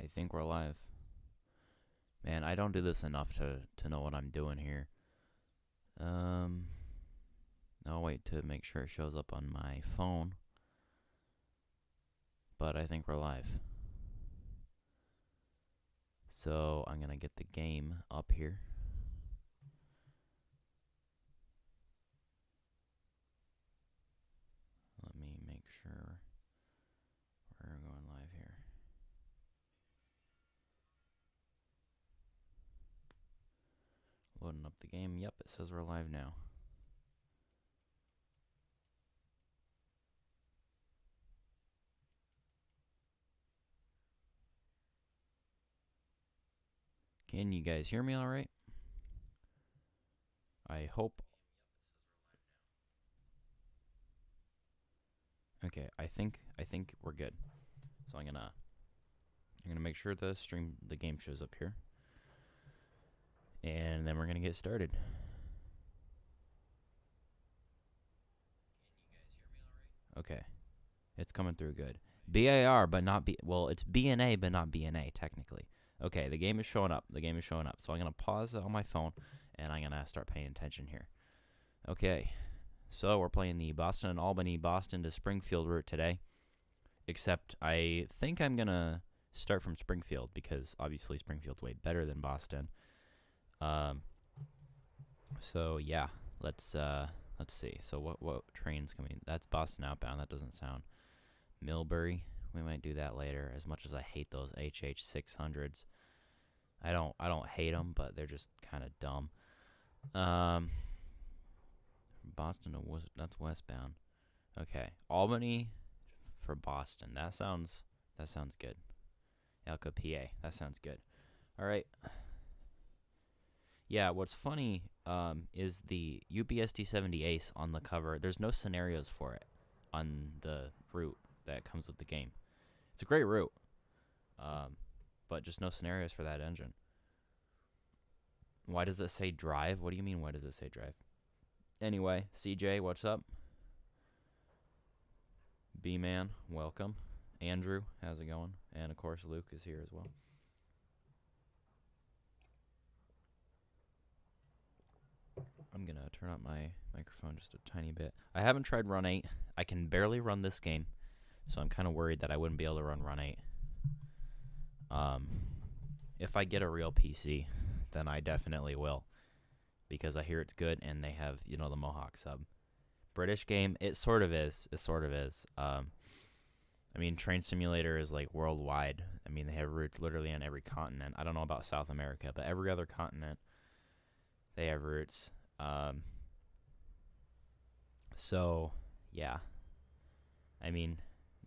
I think we're live. Man, I don't do this enough to know what I'm doing here. I'll wait to make sure it shows up on my phone. But I think we're live. So I'm gonna get the game up here. Let me make sure we're going live here. Loading up the game. Yep, it says we're live now. Can you guys hear me all right? I hope. Okay, I think we're good. So I'm gonna make sure the game shows up here. And then we're gonna get started. Okay. It's coming through good. BAR, but not B. Well, it's BNA, but not BNA, technically. Okay, the game is showing up. So I'm going to pause it on my phone, and I'm going to start paying attention here. Okay, so we're playing the Boston and Albany, Boston to Springfield route today. Except I think I'm going to start from Springfield, because obviously Springfield's way better than Boston. So, yeah, let's see. So what train's coming? That's Boston outbound. That doesn't sound... Millbury, we might do that later. As much as I hate those HH 600s, I don't hate them, but they're just kind of dumb. Boston to that's westbound. Okay, Albany for Boston. That sounds good. Elko, PA. That sounds good. All right. Yeah, what's funny is the UBSD 70 Ace on the cover. There's no scenarios for it on the route that comes with the game. It's a great route, but just no scenarios for that engine. Why does it say drive? What do you mean, why does it say drive? Anyway, CJ, what's up? B-Man, welcome. Andrew, how's it going? And, of course, Luke is here as well. I'm going to turn up my microphone just a tiny bit. I haven't tried Run 8. I can barely run this game. So I'm kind of worried that I wouldn't be able to run Run 8. If I get a real PC, then I definitely will. Because I hear it's good, and they have, the Mohawk sub. British game, it sort of is. I mean, Train Simulator is, like, worldwide. I mean, they have routes literally on every continent. I don't know about South America, but every other continent, they have routes. So, yeah. I mean...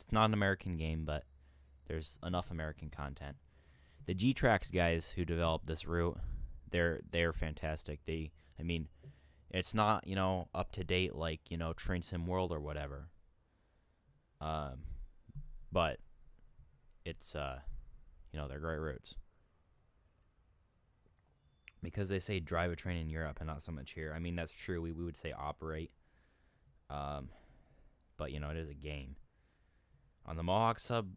It's not an American game, but there's enough American content. The G-Trax guys who developed this route, they're fantastic. It's not, up to date like, Train Sim World or whatever. But it's they're great routes. Because they say drive a train in Europe and not so much here. I mean, that's true. We would say operate. But it is a game. On the Mohawk sub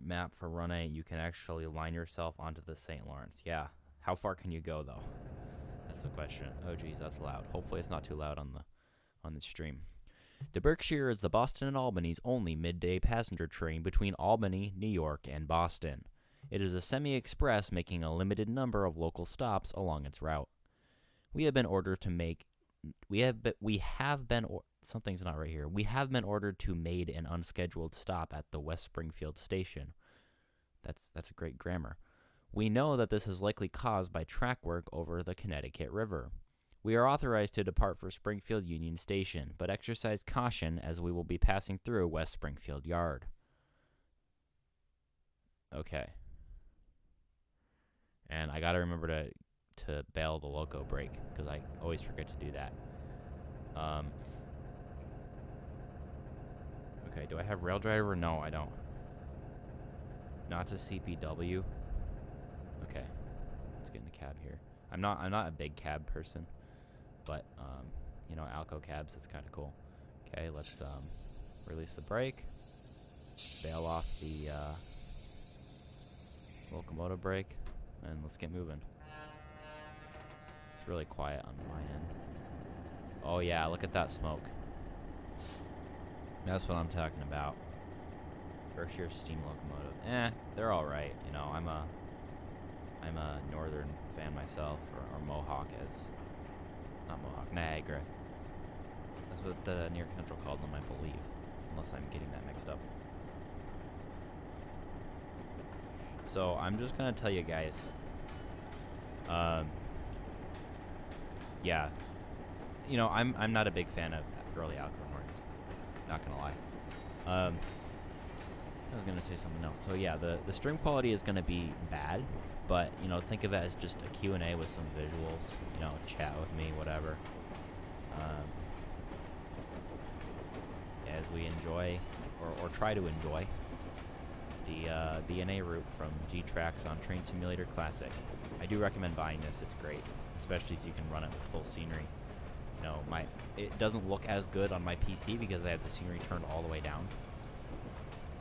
map for Run 8, you can actually line yourself onto the St. Lawrence. Yeah. How far can you go, though? That's the question. Oh, geez, that's loud. Hopefully it's not too loud on the stream. The Berkshire is the Boston and Albany's only midday passenger train between Albany, New York, and Boston. It is a semi-express making a limited number of local stops along its route. Something's not right here. We have been ordered to made an unscheduled stop at the West Springfield station. That's a great grammar. We know that this is likely caused by track work over the Connecticut River. We are authorized to depart for Springfield Union Station, but exercise caution as we will be passing through West Springfield Yard. Okay. And I gotta remember to bail the loco brake, because I always forget to do that. Okay, do I have Rail Driver? No, I don't. Not to CPW. Okay, let's get in the cab here. I'm not a big cab person, but Alco cabs, it's kind of cool. Okay, let's release the brake, bail off the locomotive brake, and let's get moving. It's really quiet on my end. Oh yeah, look at that smoke. That's what I'm talking about. Berkshire steam locomotive. They're all right. You know, I'm a northern fan myself, or Mohawk as, not Mohawk, Niagara. That's what the New York Central called them, I believe, unless I'm getting that mixed up. So I'm just gonna tell you guys. Yeah, you know, I'm not a big fan of early alcohol horns. Not gonna lie. I was gonna say something else. So yeah, the stream quality is gonna be bad, but you know, think of it as just a Q&A with some visuals. You know, chat with me, whatever. As we enjoy, or try to enjoy, the BNA route from G-Trax on Train Simulator Classic. I do recommend buying this. It's great, especially if you can run it with full scenery. You know, it doesn't look as good on my PC because I have the scenery turned all the way down.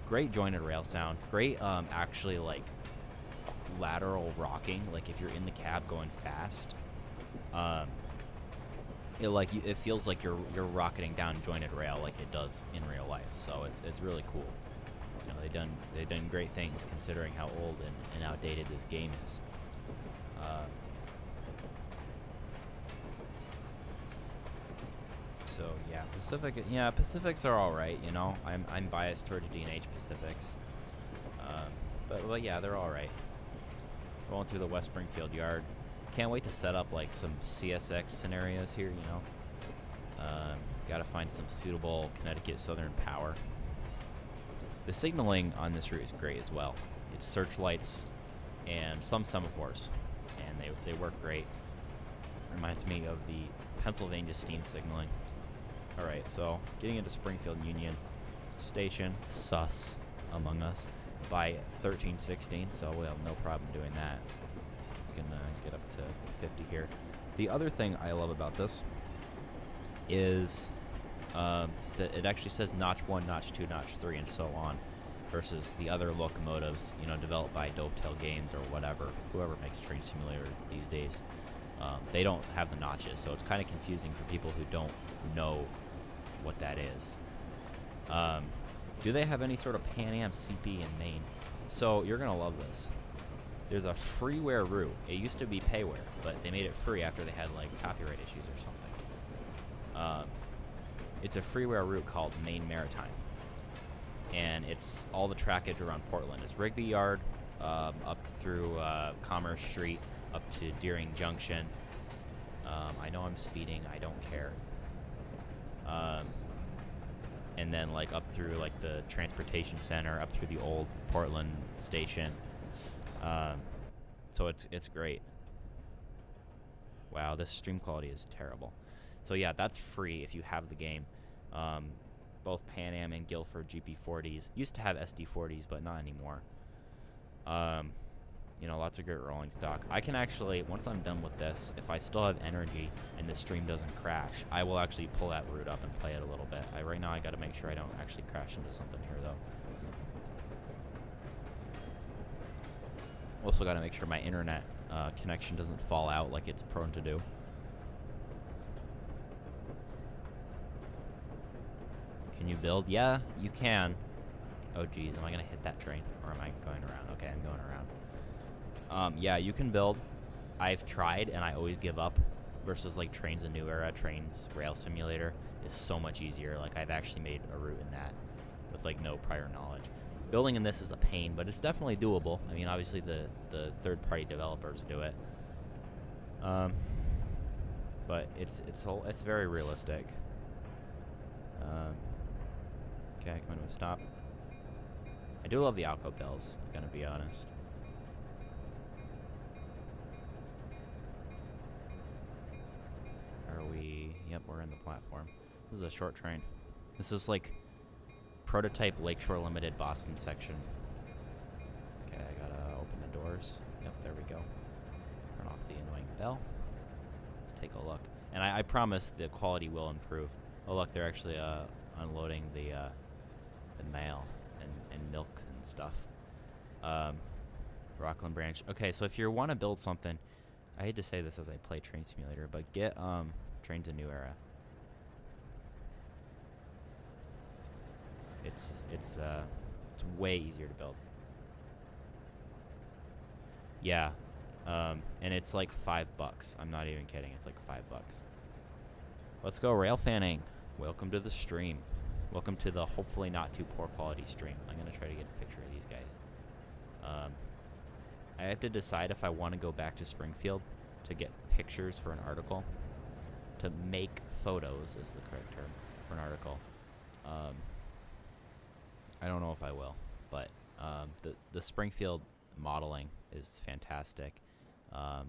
Great jointed rail sounds. Great, actually, like, lateral rocking. Like, if you're in the cab going fast, it feels like you're rocketing down jointed rail like it does in real life. So it's really cool. You know, they've done great things considering how old and outdated this game is. So yeah, Pacifics are all right. You know, I'm biased towards D&H Pacifics, but yeah, they're all right. Rolling through the West Springfield yard. Can't wait to set up like some CSX scenarios here. You know, got to find some suitable Connecticut Southern power. The signaling on this route is great as well. It's searchlights and some semaphores, and they work great. Reminds me of the Pennsylvania steam signaling. Alright, so getting into Springfield Union Station, sus among us, by 1316, so we'll have no problem doing that. We can get up to 50 here. The other thing I love about this is that it actually says notch 1, notch 2, notch 3, and so on, versus the other locomotives, you know, developed by Dovetail Games or whatever, whoever makes Train Simulator these days. They don't have the notches, so it's kind of confusing for people who don't know what that is. Do they have any sort of Pan Am CP in Maine? So you're gonna love this. There's a freeware route. It used to be payware, but they made it free after they had like copyright issues or something. It's a freeware route called Maine Maritime, and it's all the trackage around Portland. It's Rigby Yard, up through Commerce Street, up to Deering Junction. I know I'm speeding. I don't care. And then like up through like the transportation center, up through the old Portland station. So it's great. Wow, this stream quality is terrible. So yeah, that's free if you have the game. Both Pan Am and Guilford GP40s used to have SD40s, but not anymore. You know, lots of great rolling stock. I can actually, once I'm done with this, if I still have energy and the stream doesn't crash, I will actually pull that route up and play it a little bit. Right now I gotta make sure I don't actually crash into something here though. Also gotta make sure my internet connection doesn't fall out like it's prone to do. Can you build? Yeah, you can. Oh geez, am I gonna hit that train? Or am I going around? Okay, I'm going around. Yeah, you can build. I've tried and I always give up. Versus like Trains a New Era, Trains Rail Simulator is so much easier. Like I've actually made a route in that with like no prior knowledge. Building in this is a pain, but it's definitely doable. I mean, obviously the third-party developers do it. But it's very realistic. Okay, coming to a stop. I do love the Alco bells, I'm gonna be honest. Are we... Yep, we're in the platform. This is a short train. This is like prototype Lakeshore Limited Boston section. Okay, I gotta open the doors. Yep, there we go. Turn off the annoying bell. Let's take a look. And I promise the quality will improve. Oh look, they're actually unloading the mail and milk and stuff. Rockland Branch. Okay, so if you want to build something, I hate to say this as I play Train Simulator, but get Trains a New Era. It's way easier to build. Yeah, and it's like $5. I'm not even kidding. It's like $5. Let's go rail fanning. Welcome to the stream. Welcome to the hopefully not too poor quality stream. I'm gonna try to get a picture of these guys. I have to decide if I want to go back to Springfield to get pictures for an article. To make photos is the correct term for an article. I don't know if I will, but the Springfield modeling is fantastic. I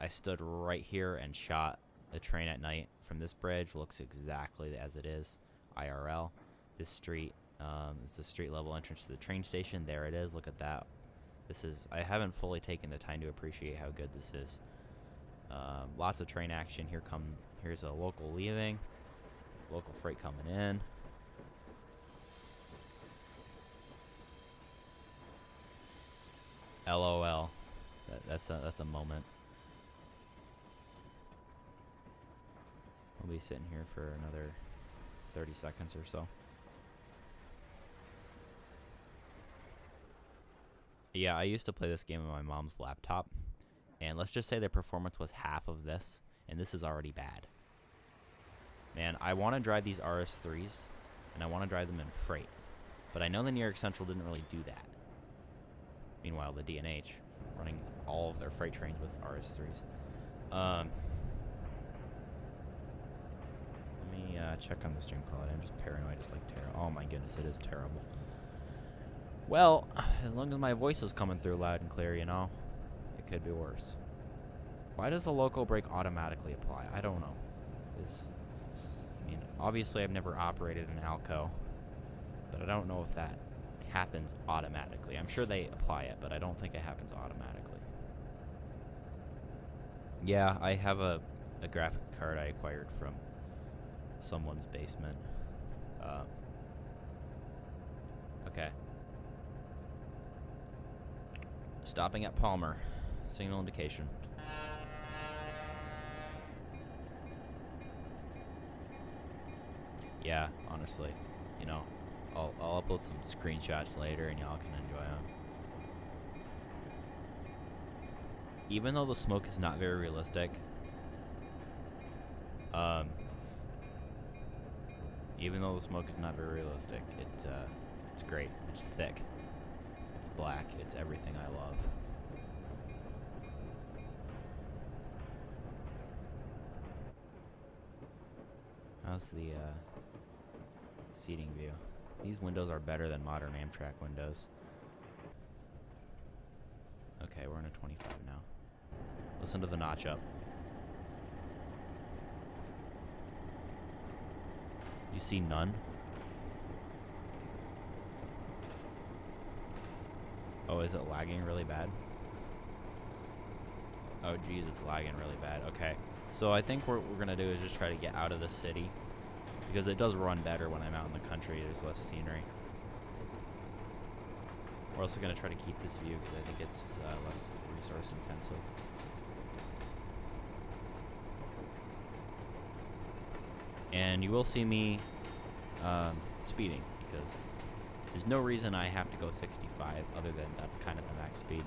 stood right here and shot a train at night from this bridge. Looks exactly as it is IRL. This street is the street level entrance to the train station. There it is. Look at that. This is, I haven't fully taken the time to appreciate how good this is. Lots of train action. Here's a local leaving, local freight coming in. LOL. That's a moment. We'll be sitting here for another 30 seconds or so. Yeah, I used to play this game on my mom's laptop, and let's just say the performance was half of this, and this is already bad. Man, I want to drive these RS3s, and I want to drive them in freight, but I know the New York Central didn't really do that. Meanwhile, the D&H running all of their freight trains with RS3s. Let me check on the stream quality. I'm just paranoid. It's like terrible. Oh my goodness, it is terrible. Well, as long as my voice is coming through loud and clear, you know, it could be worse. Why does the local brake automatically apply? I don't know. I mean, obviously I've never operated an Alco, but I don't know if that happens automatically. I'm sure they apply it, but I don't think it happens automatically. Yeah, I have a graphic card I acquired from someone's basement. Okay. Stopping at Palmer. Signal indication. Yeah, honestly, you know, I'll upload some screenshots later and y'all can enjoy them. Even though the smoke is not very realistic, it's great. It's thick. It's black. It's everything I love. How's the seating view? These windows are better than modern Amtrak windows. Okay, we're in a 25 now. Listen to the notch up. You see none? Oh, is it lagging really bad? Oh, geez, it's lagging really bad. Okay, so I think what we're gonna do is just try to get out of the city, because it does run better when I'm out in the country. There's less scenery. We're also gonna try to keep this view because I think it's less resource intensive. And you will see me speeding, because there's no reason I have to go 65 other than that's kind of the max speed.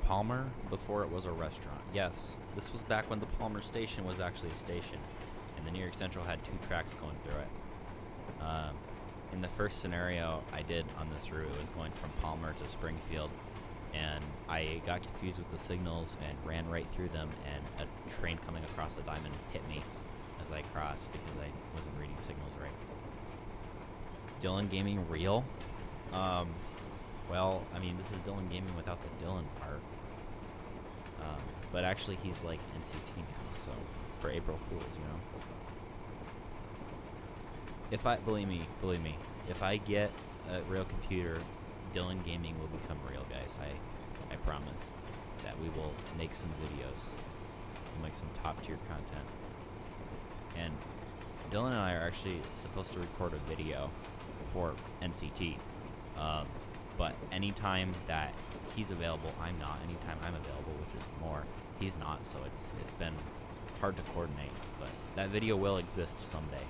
Palmer, before it was a restaurant. Yes, this was back when the Palmer station was actually a station, and the New York Central had 2 tracks going through it. In the first scenario I did on this route, it was going from Palmer to Springfield, and I got confused with the signals and ran right through them, and a train coming across the diamond hit me as I crossed because I wasn't reading signals right. Dylan Gaming real? Well, I mean, this is Dylan Gaming without the Dylan part. But actually he's like NCT now, so for April Fools, you know. If I, believe me, if I get a real computer, Dylan Gaming will become real, guys. I promise that we will make some videos. We'll make some top tier content. And Dylan and I are actually supposed to record a video for NCT. But anytime that he's available, I'm not. Anytime I'm available, which is more, he's not. So it's been hard to coordinate. But that video will exist someday.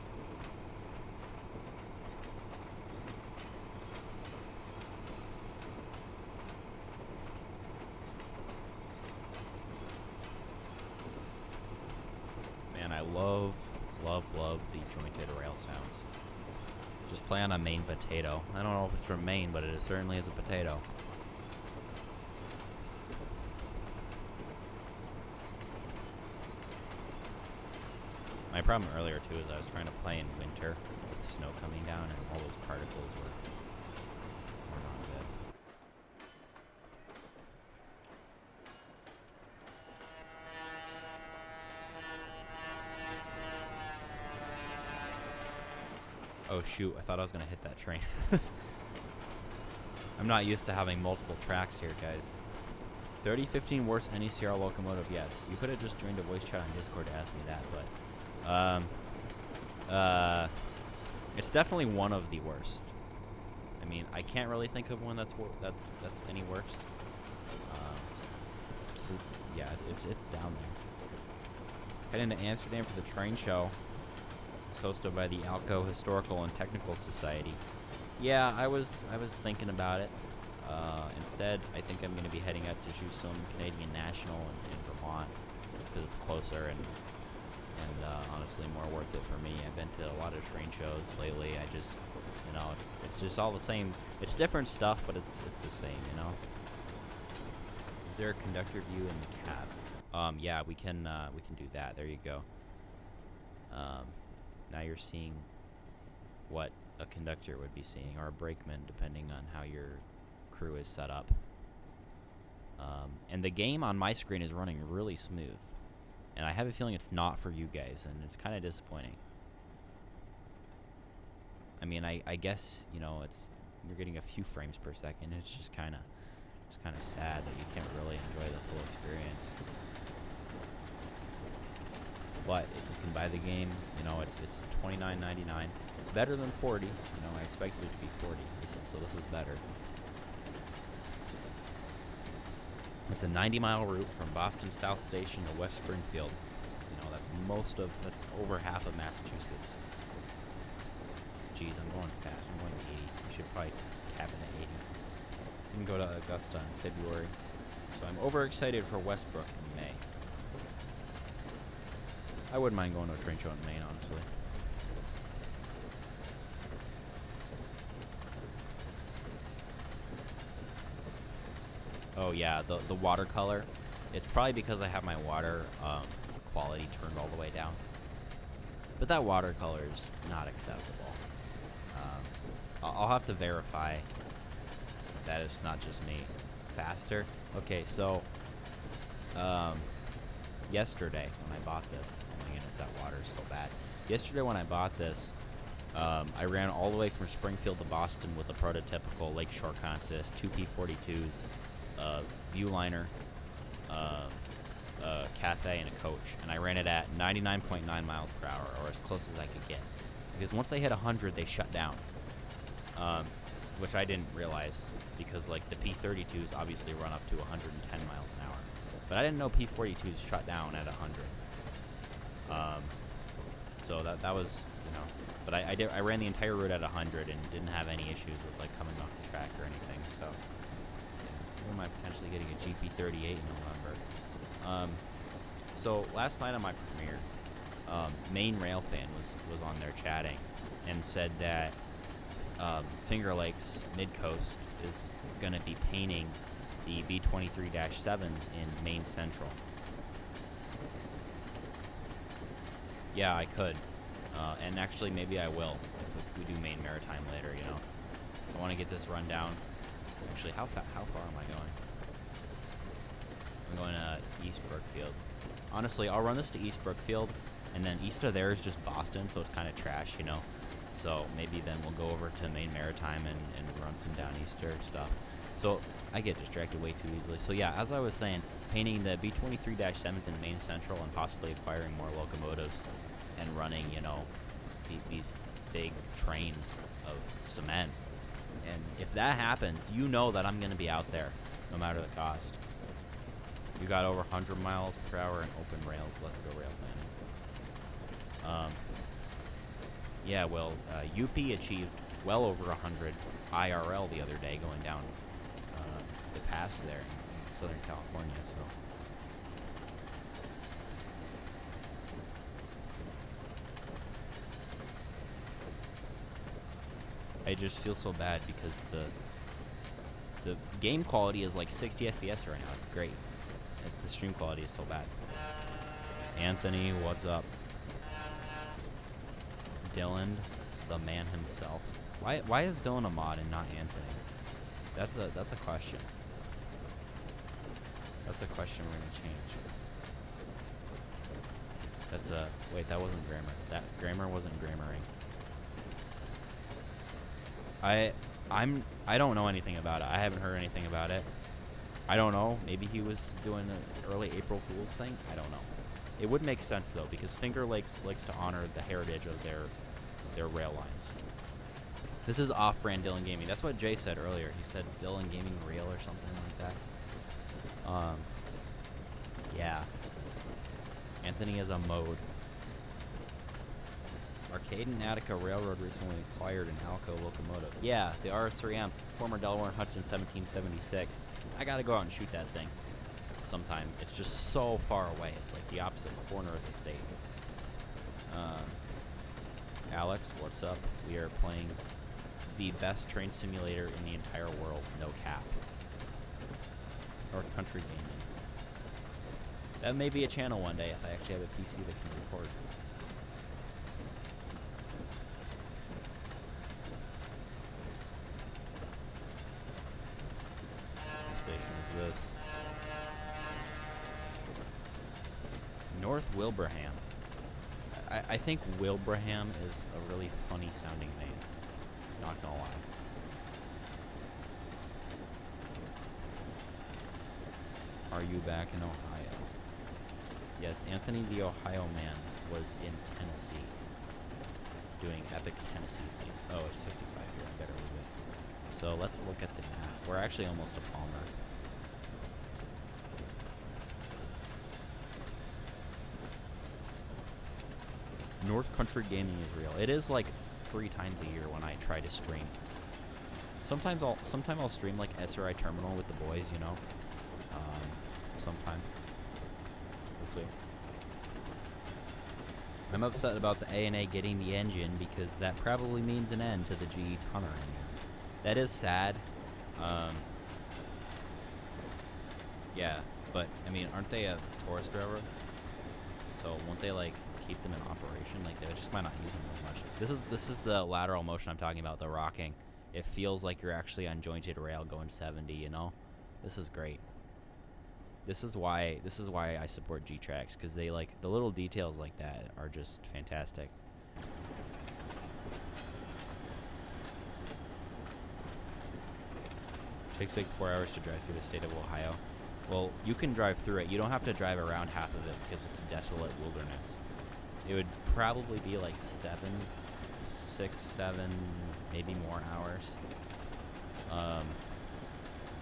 Man, I love the jointed rail sounds. Just play on a Maine potato. I don't know if it's from Maine, but it certainly is a potato. My problem earlier too is I was trying to play in winter with snow coming down and all those particles were not good. Oh shoot, I thought I was gonna hit that train. I'm not used to having multiple tracks here, guys. 3015 worst NECR locomotive, yes. You could have just joined a voice chat on Discord to ask me that, but it's definitely one of the worst. I mean, I can't really think of one that's any worse. So yeah, it's down there. Heading to Amsterdam for the train show. It's hosted by the Alco Historical and Technical Society. Yeah, I was thinking about it. Instead, I think I'm going to be heading up to do some Canadian National in Vermont because it's closer and honestly more worth it for me. I've been to a lot of train shows lately. I just, it's just all the same. It's different stuff, but it's the same, Is there a conductor view in the cab? Yeah, we can do that. There you go. Now you're seeing what a conductor would be seeing, or a brakeman, depending on how your crew is set up. And the game on my screen is running really smooth. And I have a feeling it's not for you guys, and it's kind of disappointing. I mean, I guess, you're getting a few frames per second. It's just kind of sad that you can't really enjoy the full experience. But if you can buy the game, it's $29.99. It's better than 40. I expected it to be 40, so this is better. It's a 90-mile route from Boston South Station to West Springfield. That's over half of Massachusetts. Geez, I'm going fast. I'm going 80. I should probably cap it at 80. You can go to Augusta in February. So I'm overexcited for Westbrook in May. I wouldn't mind going to a train show in Maine, honestly. Oh yeah, the watercolor. It's probably because I have my water quality turned all the way down. But that watercolor is not acceptable. I'll have to verify that it's not just me. Faster. Okay, so yesterday when I bought this, oh my goodness, that water is so bad. Yesterday when I bought this, I ran all the way from Springfield to Boston with a prototypical Lakeshore consist, 2 P42s, Viewliner, cafe, and a coach, and I ran it at 99.9 miles per hour, or as close as I could get. Because once they hit 100, they shut down, which I didn't realize, because like the P32s obviously run up to 110 miles an hour, but I didn't know P42s shut down at 100. So that was, but I ran the entire route at 100 and didn't have any issues with like coming off the track or anything. So yeah, we might potentially getting a GP38 in November. So last night on my premiere, Maine Rail fan was on there chatting and said that Finger Lakes Midcoast is going to be painting the B23-7s in Maine Central. Yeah, I could. And actually, maybe I will if we do Maine Maritime later, I want to get this run down. Actually, how far am I going? I'm going to East Brookfield. Honestly, I'll run this to East Brookfield, and then east of there is just Boston, so it's kind of trash, So maybe then we'll go over to Maine Maritime and run some down Easter stuff. So I get distracted way too easily. So yeah, as I was saying, painting the B23-7s in Maine Central and possibly acquiring more locomotives and running, these big trains of cement. And if that happens, you know that I'm gonna be out there, no matter the cost. You got over 100 miles per hour and open rails. Let's go rail planning. Yeah, well, UP achieved well over 100 IRL the other day going down the pass there in Southern California, so. I just feel so bad because the game quality is like 60 FPS right now. It's great. The stream quality is so bad. Anthony, what's up? Dylan, the man himself. Why is Dylan a mod and not Anthony? That's a question. That's a question we're gonna change. That's a wait. That wasn't grammar. That grammar wasn't grammaring. I don't know anything about it. I haven't heard anything about it. I don't know. Maybe he was doing an early April Fool's thing. I don't know. It would make sense though, because Finger Lakes likes to honor the heritage of their rail lines. This is off-brand Dylan Gaming. That's what Jay said earlier. He said Dylan Gaming Real or something like that. Yeah. Anthony is a mode. Arcade and Attica Railroad recently acquired an Alco locomotive. Yeah, the RS3M, former Delaware and Hudson 1776. I gotta go out and shoot that thing sometime. It's just so far away. It's like the opposite corner of the state. Alex, what's up? We are playing the best train simulator in the entire world, no cap. North Country Gaming. That may be a channel one day if I actually have a PC that can record. What station is this? North Wilbraham. I think Wilbraham is a really funny sounding name. Not gonna lie. Are you back in Ohio? Yes, Anthony the Ohio man was in Tennessee doing epic Tennessee things. Oh, it's 55 here. I better leave it. So let's look at the map. We're actually almost to Palmer. North Country Gaming is real. It is like 3 times a year when I try to stream. Sometimes I'll stream like SRI Terminal with the boys, you know. Sometime. We'll see. I'm upset about the ANA getting the engine because that probably means an end to the GE Tonner engines. That is sad. Yeah, but I mean, aren't they a tourist railroad? So won't they like keep them in operation? Like they just might not use them as much. This is the lateral motion I'm talking about, the rocking. It feels like you're actually on jointed rail going 70, you know? This is great. This is why I support G-Tracks, because they like the little details like that are just fantastic. Takes like 4 hours to drive through the state of Ohio. Well, you can drive through it. You don't have to drive around half of it because it's a desolate wilderness. It would probably be like 6, 7, maybe more hours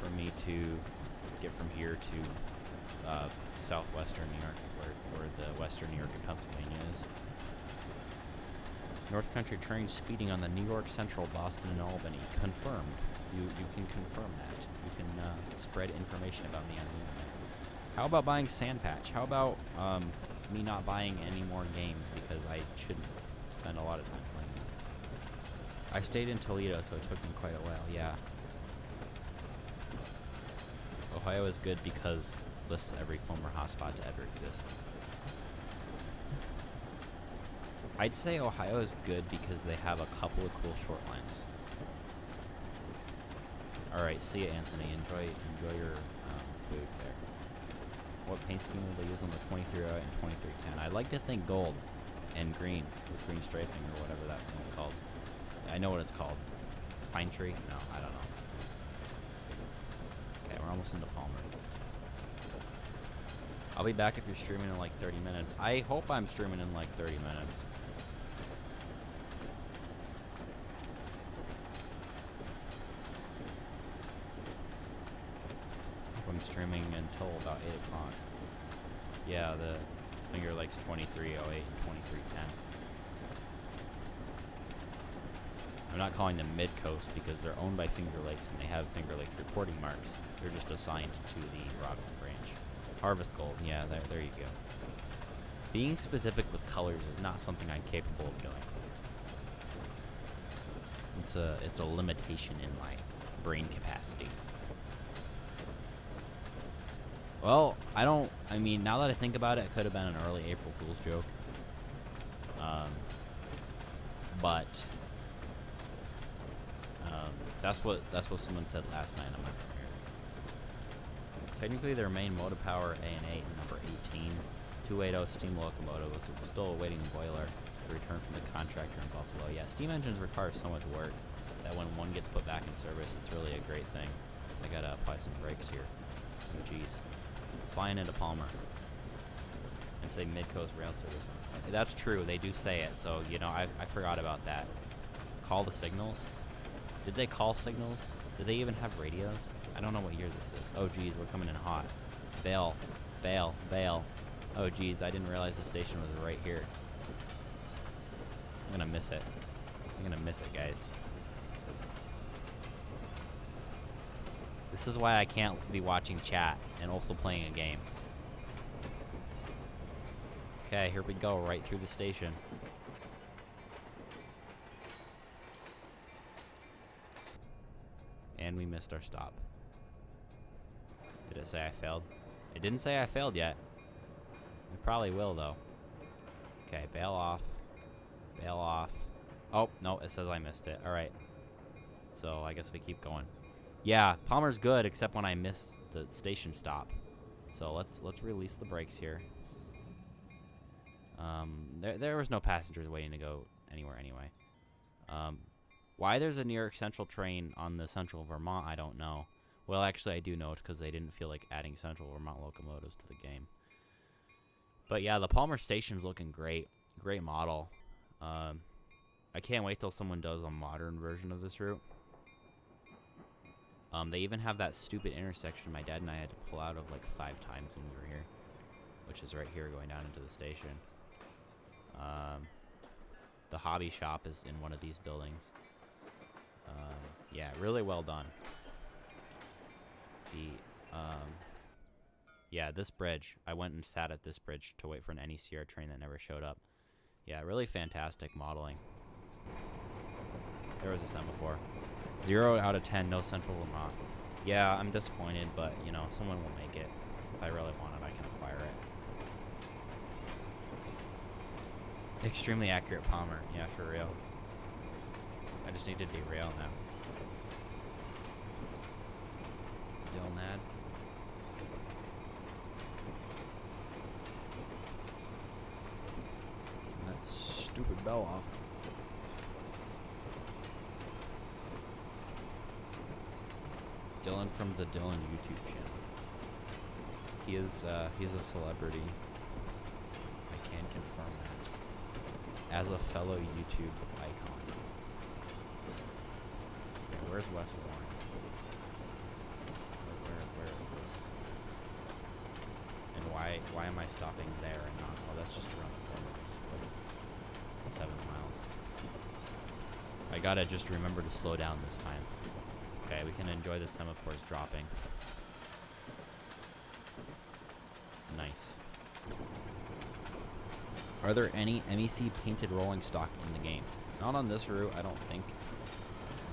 for me to get from here to southwestern New York, where the western New York and Pennsylvania is. North Country train speeding on the New York Central, Boston, and Albany. Confirmed. You can confirm that. You can spread information about me on the internet. How about buying Sandpatch? How about me not buying any more games because I shouldn't spend a lot of time playing them? I stayed in Toledo, so it took me quite a while. Yeah. Ohio is good because lists every former hotspot to ever exist. I'd say Ohio is good because they have a couple of cool short lines. All right, see ya, Anthony. Enjoy your food there. What paint scheme will they use on the 2308 and 2310? I like to think gold and green with green striping or whatever that one's called. I know what it's called. Pine tree? No, I don't know. Okay, we're almost into Palmer. I'll be back if you're streaming in like 30 minutes. I hope I'm streaming in like 30 minutes. streaming until about 8 o'clock. Yeah, the Finger Lakes 2308 and 2310. I'm not calling them Mid-Coast because they're owned by Finger Lakes and they have Finger Lakes reporting marks. They're just assigned to the Rockland branch. Harvest Gold, yeah, there you go. Being specific with colors is not something I'm capable of doing. It's a limitation in my brain capacity. Well, I mean, now that I think about it, it could have been an early April Fool's joke. But that's what someone said last night on my premiere. Technically, their main motor power A&A number 18, 280 steam locomotive was still awaiting boiler to return from the contractor in Buffalo. Yeah, steam engines require so much work that when one gets put back in service, it's really a great thing. I gotta apply some brakes here. Oh, jeez. Flying into Palmer. And say Mid-Coast Rail Service on the side. That's true, they do say it, so, you know, I forgot about that. Call the signals? Did they call signals? Did they even have radios? I don't know what year this is. Oh, geez, we're coming in hot. Bail. Bail. Bail. Oh, geez, I didn't realize the station was right here. I'm gonna miss it. I'm gonna miss it, guys. This is why I can't be watching chat and also playing a game. Okay, here we go, right through the station. And we missed our stop. Did it say I failed? It didn't say I failed yet. It probably will, though. Okay, bail off. Bail off. Oh, no, it says I missed it. Alright. So, I guess we keep going. Yeah, Palmer's good, except when I miss the station stop. So, let's release the brakes here. There was no passengers waiting to go anywhere anyway. Why there's a New York Central train on the Central Vermont, I don't know. Well, actually, I do know. It's because they didn't feel like adding Central Vermont locomotives to the game. But yeah, the Palmer station's looking great. Great model. I can't wait till someone does a modern version of this route. They even have that stupid intersection my dad and I had to pull out of like 5 times when we were here, which is right here going down into the station. The hobby shop is in one of these buildings. Yeah, really well done. Yeah, this bridge. I went and sat at this bridge to wait for an NECR train that never showed up. Yeah, really fantastic modeling. There was a semaphore. 0 out of 10, no Central Vermont. Yeah, I'm disappointed, but, you know, someone will make it. If I really want it, I can acquire it. Extremely accurate Palmer. Yeah, for real. I just need to derail now. Dilnad. That stupid bell off. Dylan from the Dylan YouTube channel. He's a celebrity. I can confirm that. As a fellow YouTube icon. Okay, where's West Warren? Where is this? And why am I stopping there and not? Oh, that's just around the corner, basically. 7 miles. I gotta just remember to slow down this time. Okay, we can enjoy the semaphores dropping. Nice. Are there any MEC painted rolling stock in the game? Not on this route, I don't think.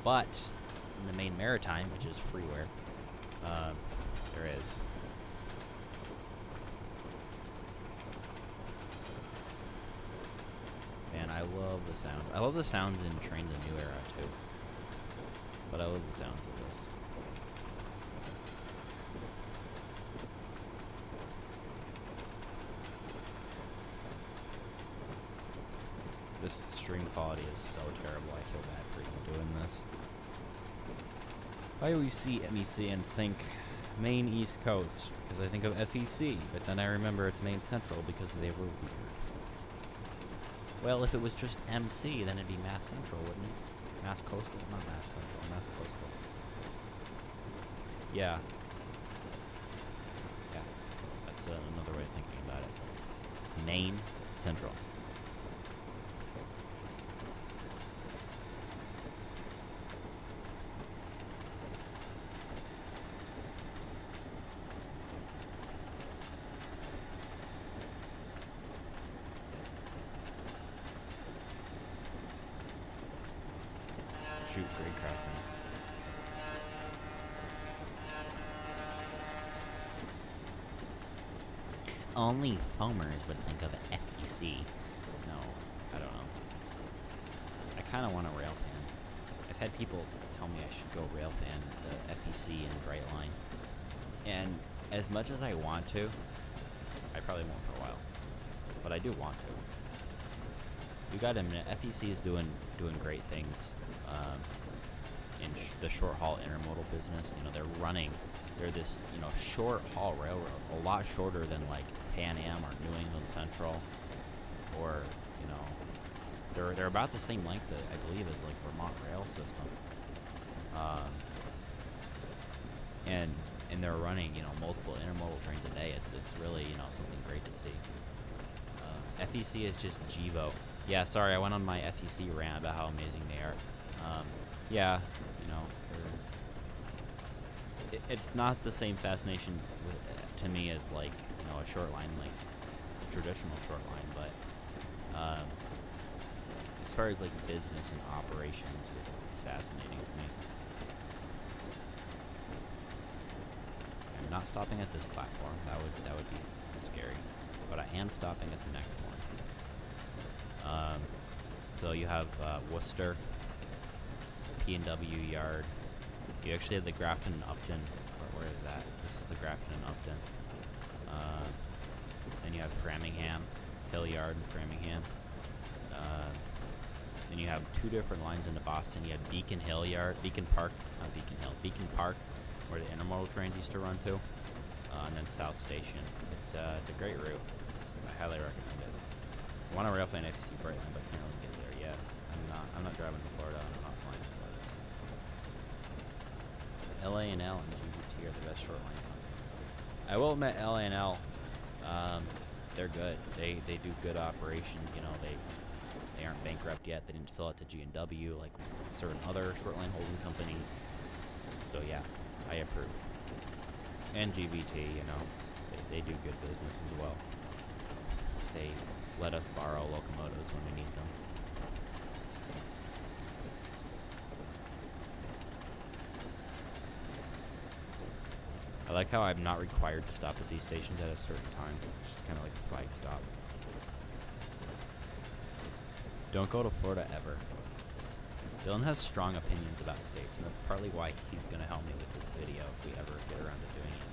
But in the Maine Maritime, which is freeware, there is. Man, I love the sounds. I love the sounds in Trains a New Era, too. But I love the sounds of this. This stream quality is so terrible, I feel bad for even doing this. I always see MEC and think Maine East Coast, because I think of FEC, but then I remember it's Maine Central because they were weird. Well, if it was just MC, then it'd be Mass Central, wouldn't it? Mass Coastal? Not Mass Central, Mass Coastal. Yeah. That's another way of thinking about it. It's Maine Central. Shoot, grade crossing. Only foamers would think of FEC. No, I don't know. I kind of want a rail fan. I've had people tell me I should go rail fan the FEC and Bright Line. And as much as I want to, I probably won't for a while. But I do want to. You gotta admit, FEC is doing great things in the short haul intermodal business. You know, they're this, you know, short haul railroad, a lot shorter than like Pan Am or New England Central, or, you know, they're about the same length, I believe, as like Vermont Rail System. And they're running, you know, multiple intermodal trains a day. It's really, you know, something great to see. FEC is just GEVO. Yeah, sorry, I went on my FEC rant about how amazing they are. Yeah, you know, it's not the same fascination to me as, like, you know, a short line, like traditional short line, but as far as like business and operations, it's fascinating to me. I'm not stopping at this platform. That would be scary, but I am stopping at the next one. So you have Worcester, P&W Yard. You actually have the Grafton and Upton. Where is that? This is the Grafton and Upton. Then you have Framingham, Hill Yard and Framingham. Then you have two different lines into Boston. You have Beacon Park, where the intermodal trains used to run to, and then South Station. It's a great route. I highly recommend it. I want a rail fan FEC Bright Line, but can't really get there yet. I'm not driving to Florida. I'm not flying to Florida. LA&L and GBT are the best short line companies. I will admit, LA&L, they're good. They do good operation. You know, they aren't bankrupt yet. They didn't sell it to G&W like a certain other short line holding company. So yeah, I approve. And GBT, you know, they do good business as well. They let us borrow locomotives when we need them. I like how I'm not required to stop at these stations at a certain time. It's just kind of like a flag stop. Don't go to Florida ever. Dylan has strong opinions about states, and that's partly why he's going to help me with this video if we ever get around to doing it.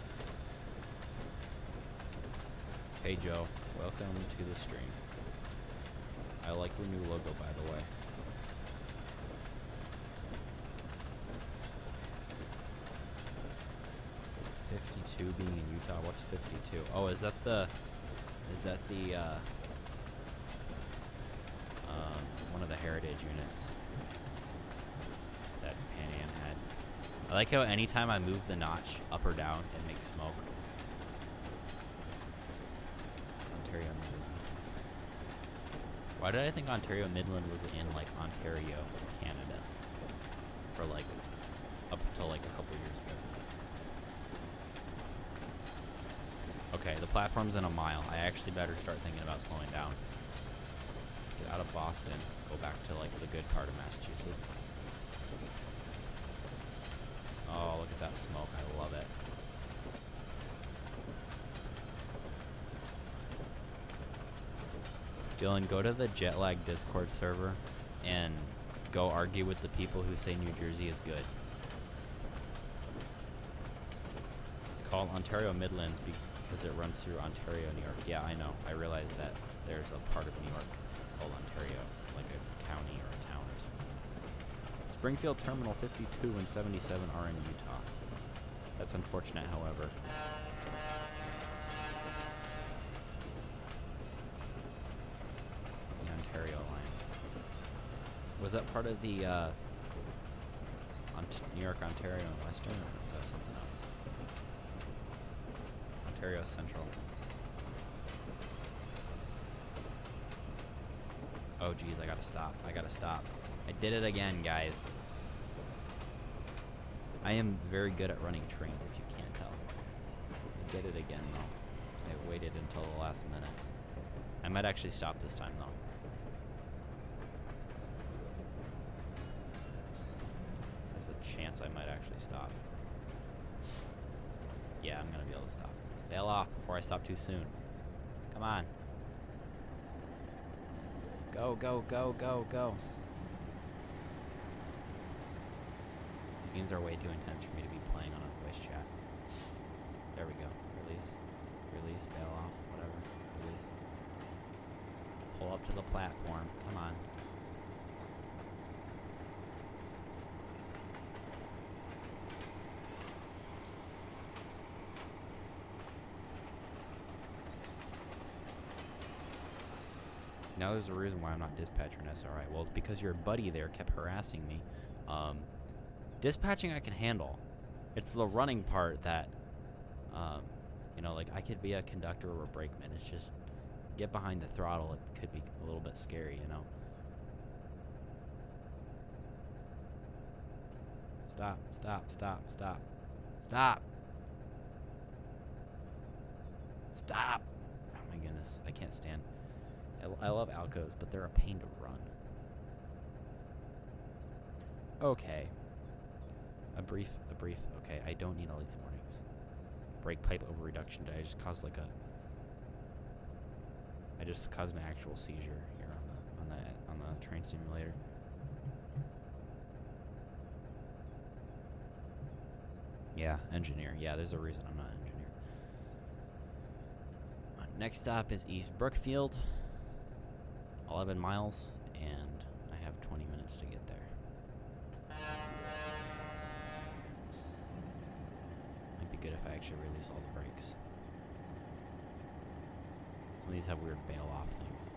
Hey Joe, welcome to the stream. I like your new logo, by the way. Being in Utah. What's 52? Oh, is that the one of the heritage units that Pan Am had? I like how anytime I move the notch up or down, it makes smoke. Ontario Midland. Why did I think Ontario Midland was in like Ontario, Canada, for like up until like a couple years ago? Okay, the platform's in a mile. I actually better start thinking about slowing down. Get out of Boston, go back to like the good part of Massachusetts. Oh, look at that smoke. I love it. Dylan, go to the jet lag Discord server and go argue with the people who say New Jersey is good. It's called Ontario Midlands because it runs through Ontario, New York. Yeah, I know. I realize that there's a part of New York called Ontario, like a county or a town or something. Springfield Terminal 52 and 77 are in Utah. That's unfortunate, however. The Ontario Alliance. Was that part of the New York, Ontario, and Western, or was that something else? Ontario Central. Oh, geez, I gotta stop. I gotta stop. I did it again, guys. I am very good at running trains, if you can't tell. I did it again, though. I waited until the last minute. I might actually stop this time, though. There's a chance I might actually stop. Yeah, I'm gonna be able to stop. Bail off before I stop too soon. Come on. Go, go, go, go, go. These games are way too intense for me to be playing on a voice chat. There we go. Release. Release, bail off, whatever. Release. Pull up to the platform. Come on. Now there's a reason why I'm not dispatcher in SRI. Well, it's because your buddy there kept harassing me. Dispatching I can handle. It's the running part that, you know, like I could be a conductor or a brakeman. It's just get behind the throttle. It could be a little bit scary, you know. Stop, stop, stop, stop, stop. Stop. Oh my goodness, I can't stand. I love Alcos, but they're a pain to run. Okay. A brief, okay, I don't need all these warnings. Brake pipe over reduction. Did I just cause like a... I just caused an actual seizure here on the train simulator. Yeah, engineer. Yeah, there's a reason I'm not an engineer. Next stop is East Brookfield. 11 miles, and I have 20 minutes to get there. Might be good if I actually release all the brakes. These have weird bail-off things.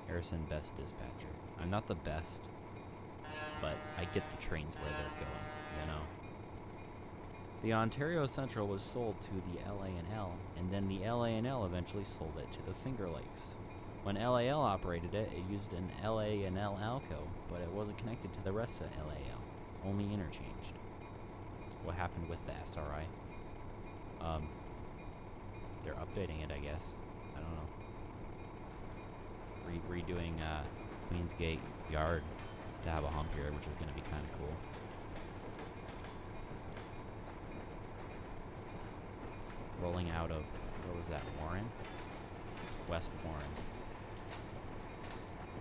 Harrison, best dispatcher. I'm not the best, but I get the trains where they're going, you know? The Ontario Central was sold to the LA&L, and then the LA&L eventually sold it to the Finger Lakes. When LAL operated it, it used an LA&L Alco, but it wasn't connected to the rest of the LAL, only interchanged. What happened with the SRI? They're updating it, I guess. I don't know. Redoing Queensgate Yard to have a hump here, which is going to be kind of cool. Rolling out of, what was that, Warren? West Warren.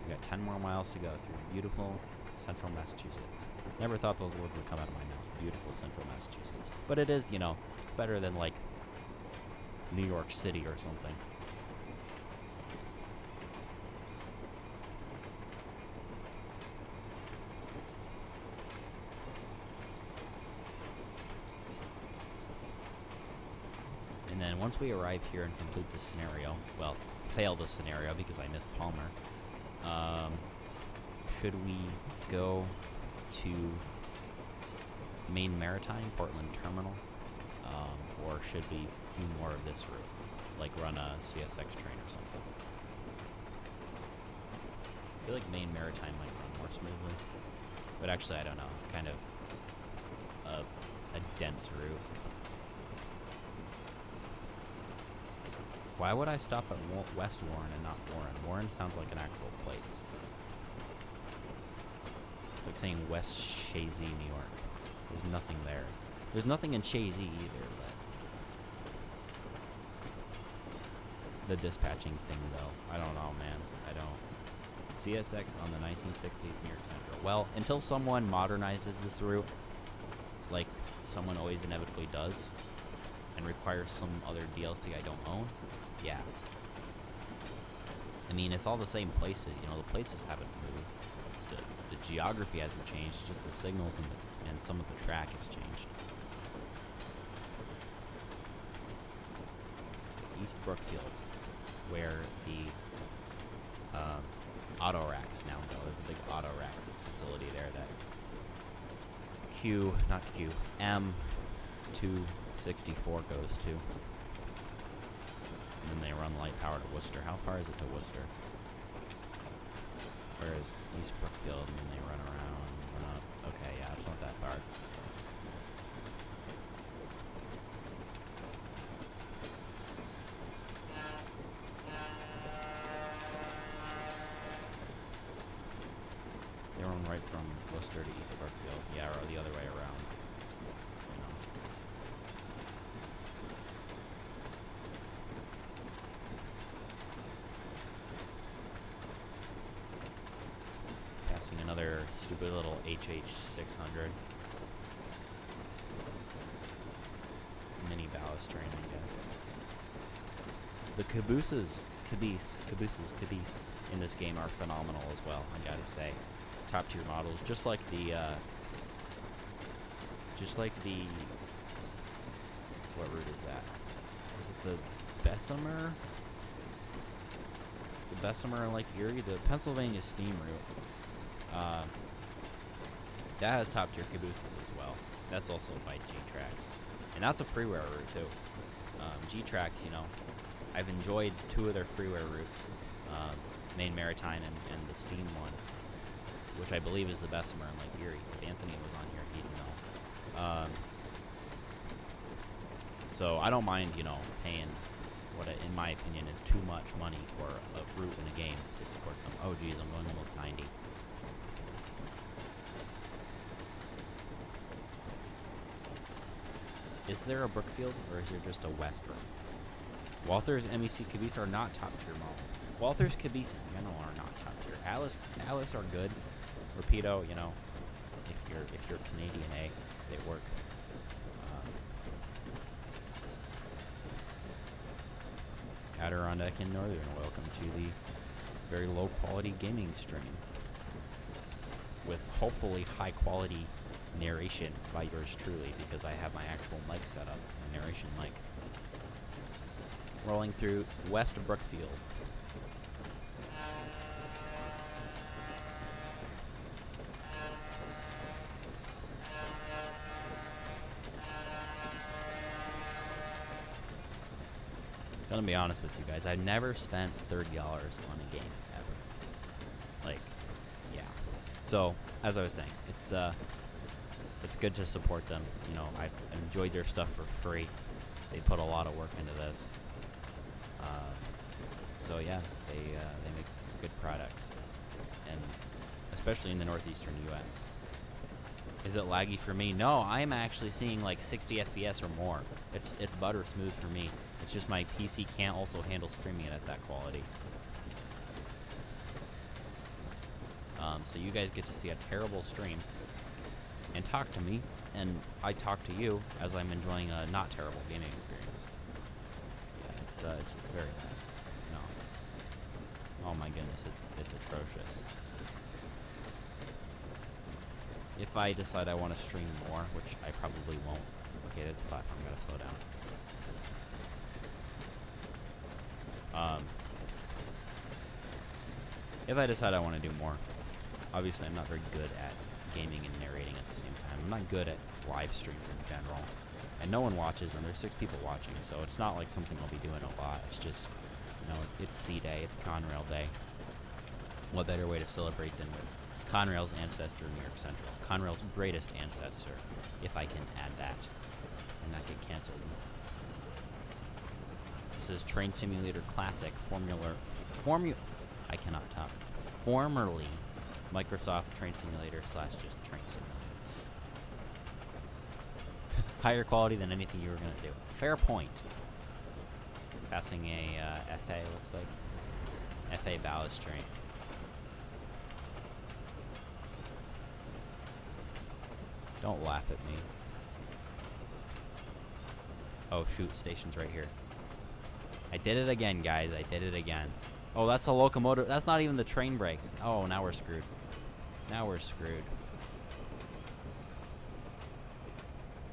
We got 10 more miles to go through beautiful central Massachusetts. Never thought those words would come out of my mouth. Beautiful central Massachusetts. But it is, you know, better than like New York City or something. And then once we arrive here and complete the scenario, well, fail the scenario because I missed Palmer, should we go to Maine Maritime, Portland Terminal, or should we do more of this route, like run a CSX train or something? I feel like Maine Maritime might run more smoothly, but actually I don't know. It's kind of a dense route. Why would I stop at West Warren and not Warren? Warren sounds like an actual place. It's like saying West Chazy, New York. There's nothing there. There's nothing in Chazy either. But the dispatching thing, though, I don't know, man. I don't. CSX on the 1960s New York Central. Well, until someone modernizes this route, like someone always inevitably does, and requires some other DLC I don't own, yeah. I mean, it's all the same places. You know, the places haven't moved. The geography hasn't changed. It's just the signals and some of the track has changed. East Brookfield, where the auto racks now go. There's a big auto rack facility there that M264 goes to. run light power to Worcester. How far is it to Worcester? Where is East Brookfield? And then they run around, run up. Okay, yeah, it's not that far. They run right from Worcester to East Brookfield. Yeah, or the other way around. You know. Passing another stupid little HH 600. Mini ballast train, I guess. The cabooses in this game are phenomenal as well, I gotta say. Top tier models, just like the what route is that? Is it the Bessemer? The Bessemer and Lake Erie, the Pennsylvania steam route. That has top tier cabooses as well. That's also by G-Tracks, and that's a freeware route too. G-Tracks, you know, I've enjoyed 2 of their freeware routes, Maine Maritime and the steam one, which I believe is the Bessemer and Lake Erie. If Anthony was on here, he'd know. So I don't mind, you know, paying what, in my opinion, is too much money for a route in a game to support them. Oh, geez, I'm going almost 90. Is there a Brookfield, or is there just a West road? Walther's MEC Caboose are not top tier models. Walther's Caboose in general are not top tier. Alice are good. Rapido, you know, if you're Canadian A, they work. Adirondack and Northern, welcome to the very low quality gaming stream with hopefully high quality narration by yours truly, because I have my actual mic set up, my narration mic. Rolling through West Brookfield. Gonna be honest with you guys, I've never spent $30 on a game ever. Like, yeah. So, as I was saying, it's good to support them. You know, I've enjoyed their stuff for free. They put a lot of work into this. So yeah, they make good products, and especially in the northeastern U.S. Is it laggy for me? No, I'm actually seeing like 60 FPS or more. It's butter smooth for me. It's just my PC can't also handle streaming it at that quality. So you guys get to see a terrible stream and talk to me, and I talk to you as I'm enjoying a not terrible gaming experience. Yeah, it's very bad. No. Oh my goodness, it's atrocious. If I decide I want to stream more, which I probably won't. Okay, this platform, gotta slow down. If I decide I want to do more, obviously I'm not very good at gaming and narrating at the same time. I'm not good at live streams in general. And no one watches, and there's 6 people watching, so it's not like something I'll be doing a lot. It's just, you know, it's C-Day, it's Conrail Day. What better way to celebrate than with Conrail's ancestor, New York Central. Conrail's greatest ancestor, if I can add that, and not get canceled. This is Train Simulator Classic, I cannot talk. Formerly Microsoft Train Simulator / just Train Simulator. Higher quality than anything you were going to do. Fair point. Passing a FA, looks like. FA ballast train. Don't laugh at me. Oh shoot, station's right here. I did it again, guys. I did it again. Oh, that's a locomotive. That's not even the train brake. Oh, now we're screwed. Now we're screwed.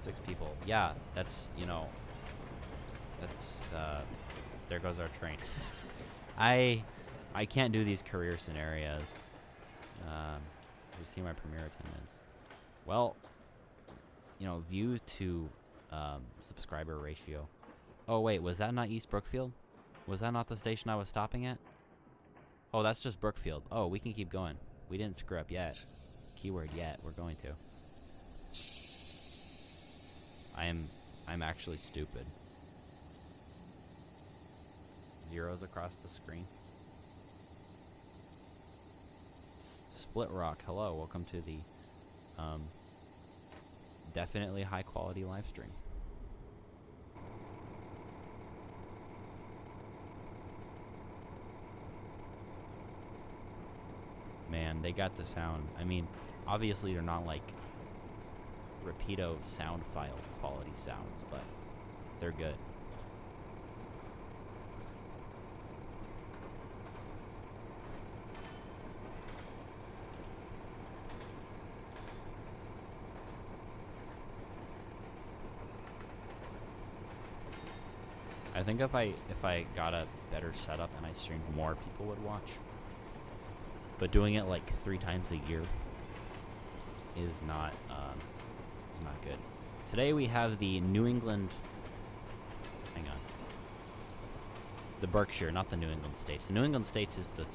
6 people. Yeah, that's, you know, that's, there goes our train. I can't do these career scenarios. Just see my premiere attendance. Well, you know, view to subscriber ratio. Oh, wait, was that not East Brookfield? Was that not the station I was stopping at? Oh, that's just Brookfield. Oh, we can keep going. We didn't screw up yet. Keyword yet. We're going to. I'm actually stupid. Zeros across the screen. Split Rock, hello, welcome to the definitely high quality live stream. Man, they got the sound. I mean, obviously they're not like Rapido sound file quality sounds, but they're good. I think if I got a better setup and I streamed, more people would watch. But doing it like 3 times a year is not good. Today we have the New England. Hang on. The Berkshire, not the New England States. The New England States is the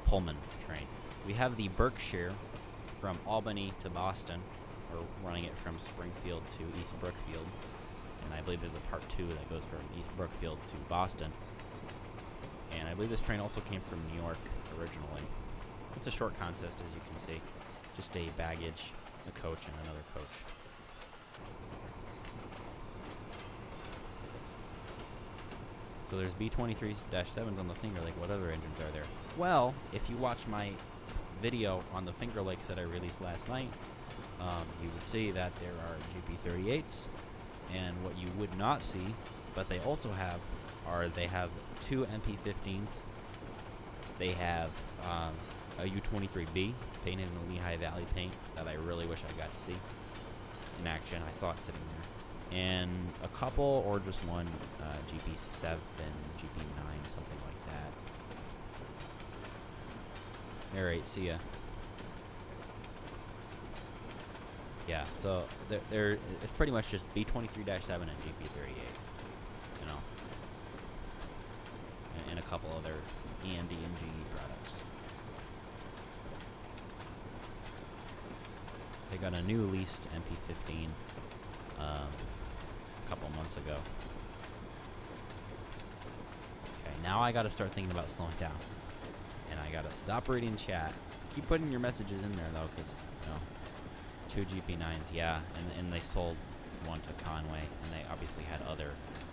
Pullman train. We have the Berkshire from Albany to Boston. We're running it from Springfield to East Brookfield. And I believe there's a part 2 that goes from East Brookfield to Boston. And I believe this train also came from New York originally. It's a short consist, as you can see. Just a baggage, a coach, and another coach. So there's B-23-7s on the Finger Lake. What other engines are there? Well, if you watch my video on the Finger Lakes that I released last night, you would see that there are GP38s. And what you would not see, but they also have, they have 2 MP15s. They have a U-23B painted in the Lehigh Valley paint that I really wish I got to see in action. I saw it sitting there. And a couple, or just one, GP7, GP9, something like that. Alright, see ya. Yeah, so it's pretty much just B-23-7 and GP38, you know, and a couple other EMD and GE products. They got a new leased MP15 a couple months ago. Okay, now I gotta start thinking about slowing down, and I gotta stop reading chat. Keep putting your messages in there though, because you know. 2 GP9s, yeah, and they sold one to Conway, and they obviously had other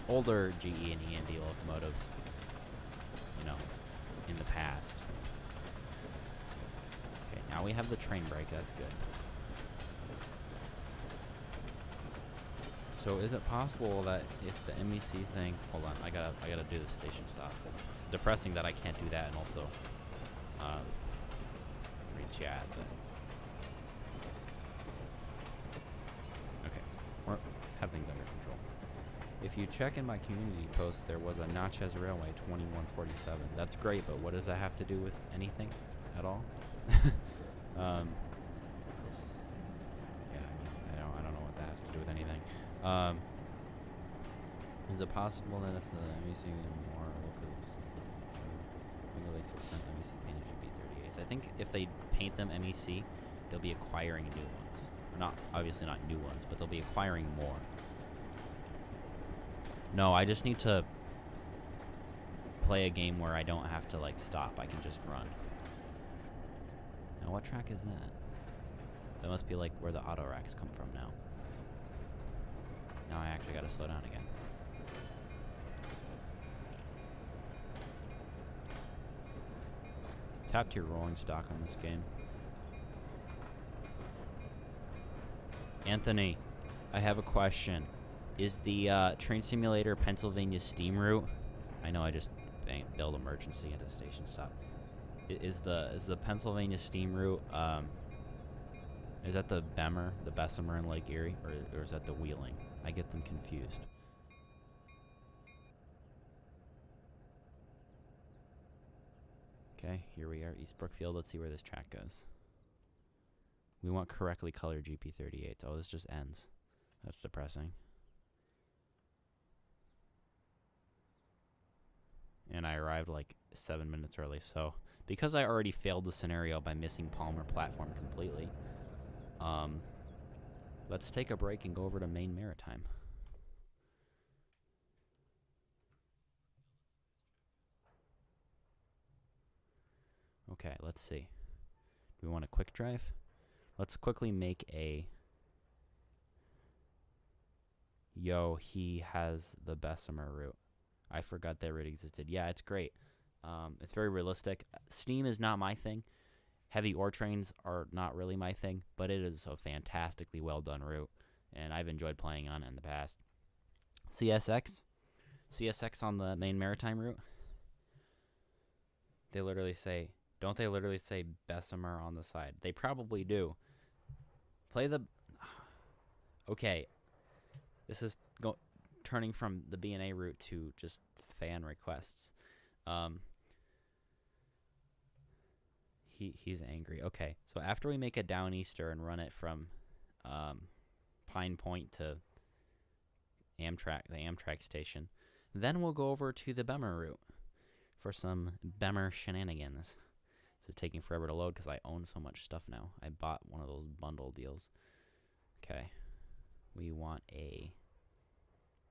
older GE and END locomotives, you know, in the past. Okay, now we have the train brake, that's good. So is it possible that if the MEC thing, hold on, I gotta do the station stop. It's depressing that I can't do that and also read chat, but or have things under control. If you check in my community post, there was a Natchez Railway 2147. That's great, but what does that have to do with anything at all? Yeah, I don't know what that has to do with anything. Is it possible that if the MEC more regulates will send MEC painted GP38s? I think if they paint them MEC, they'll be acquiring new ones. Not obviously not new ones, but they'll be acquiring more. No, I just need to play a game where I don't have to like stop. I can just run. Now what track is that? That must be like where the auto racks come from now. Now I actually gotta slow down again. Top tier rolling stock on this game. Anthony, I have a question. Is the train simulator Pennsylvania steam route? I know I just built emergency into station stop. Is the Pennsylvania steam route? Is that the Bessemer and Lake Erie, or is that the Wheeling? I get them confused. Okay, here we are, East Brookfield. Let's see where this track goes. We want correctly colored GP38s. Oh, this just ends. That's depressing. I arrived like 7 minutes early. So because I already failed the scenario by missing Palmer platform completely, let's take a break and go over to Maine Maritime. Okay, let's see. Do we want a quick drive? Let's quickly make a... Yo, he has the Bessemer route. I forgot that route existed. Yeah, it's great. It's very realistic. Steam is not my thing. Heavy ore trains are not really my thing, but it is a fantastically well done route, and I've enjoyed playing on it in the past. CSX on the Maine Maritime route. They literally say, don't they literally say Bessemer on the side? They probably do. Play the... Okay. This is turning from the B&A route to just fan requests. He's angry. Okay, so after we make a downeaster and run it from Pine Point to the Amtrak station, then we'll go over to the Bemer route for some Bemer shenanigans. It's taking forever to load because I own so much stuff now. I bought one of those bundle deals. Okay, we want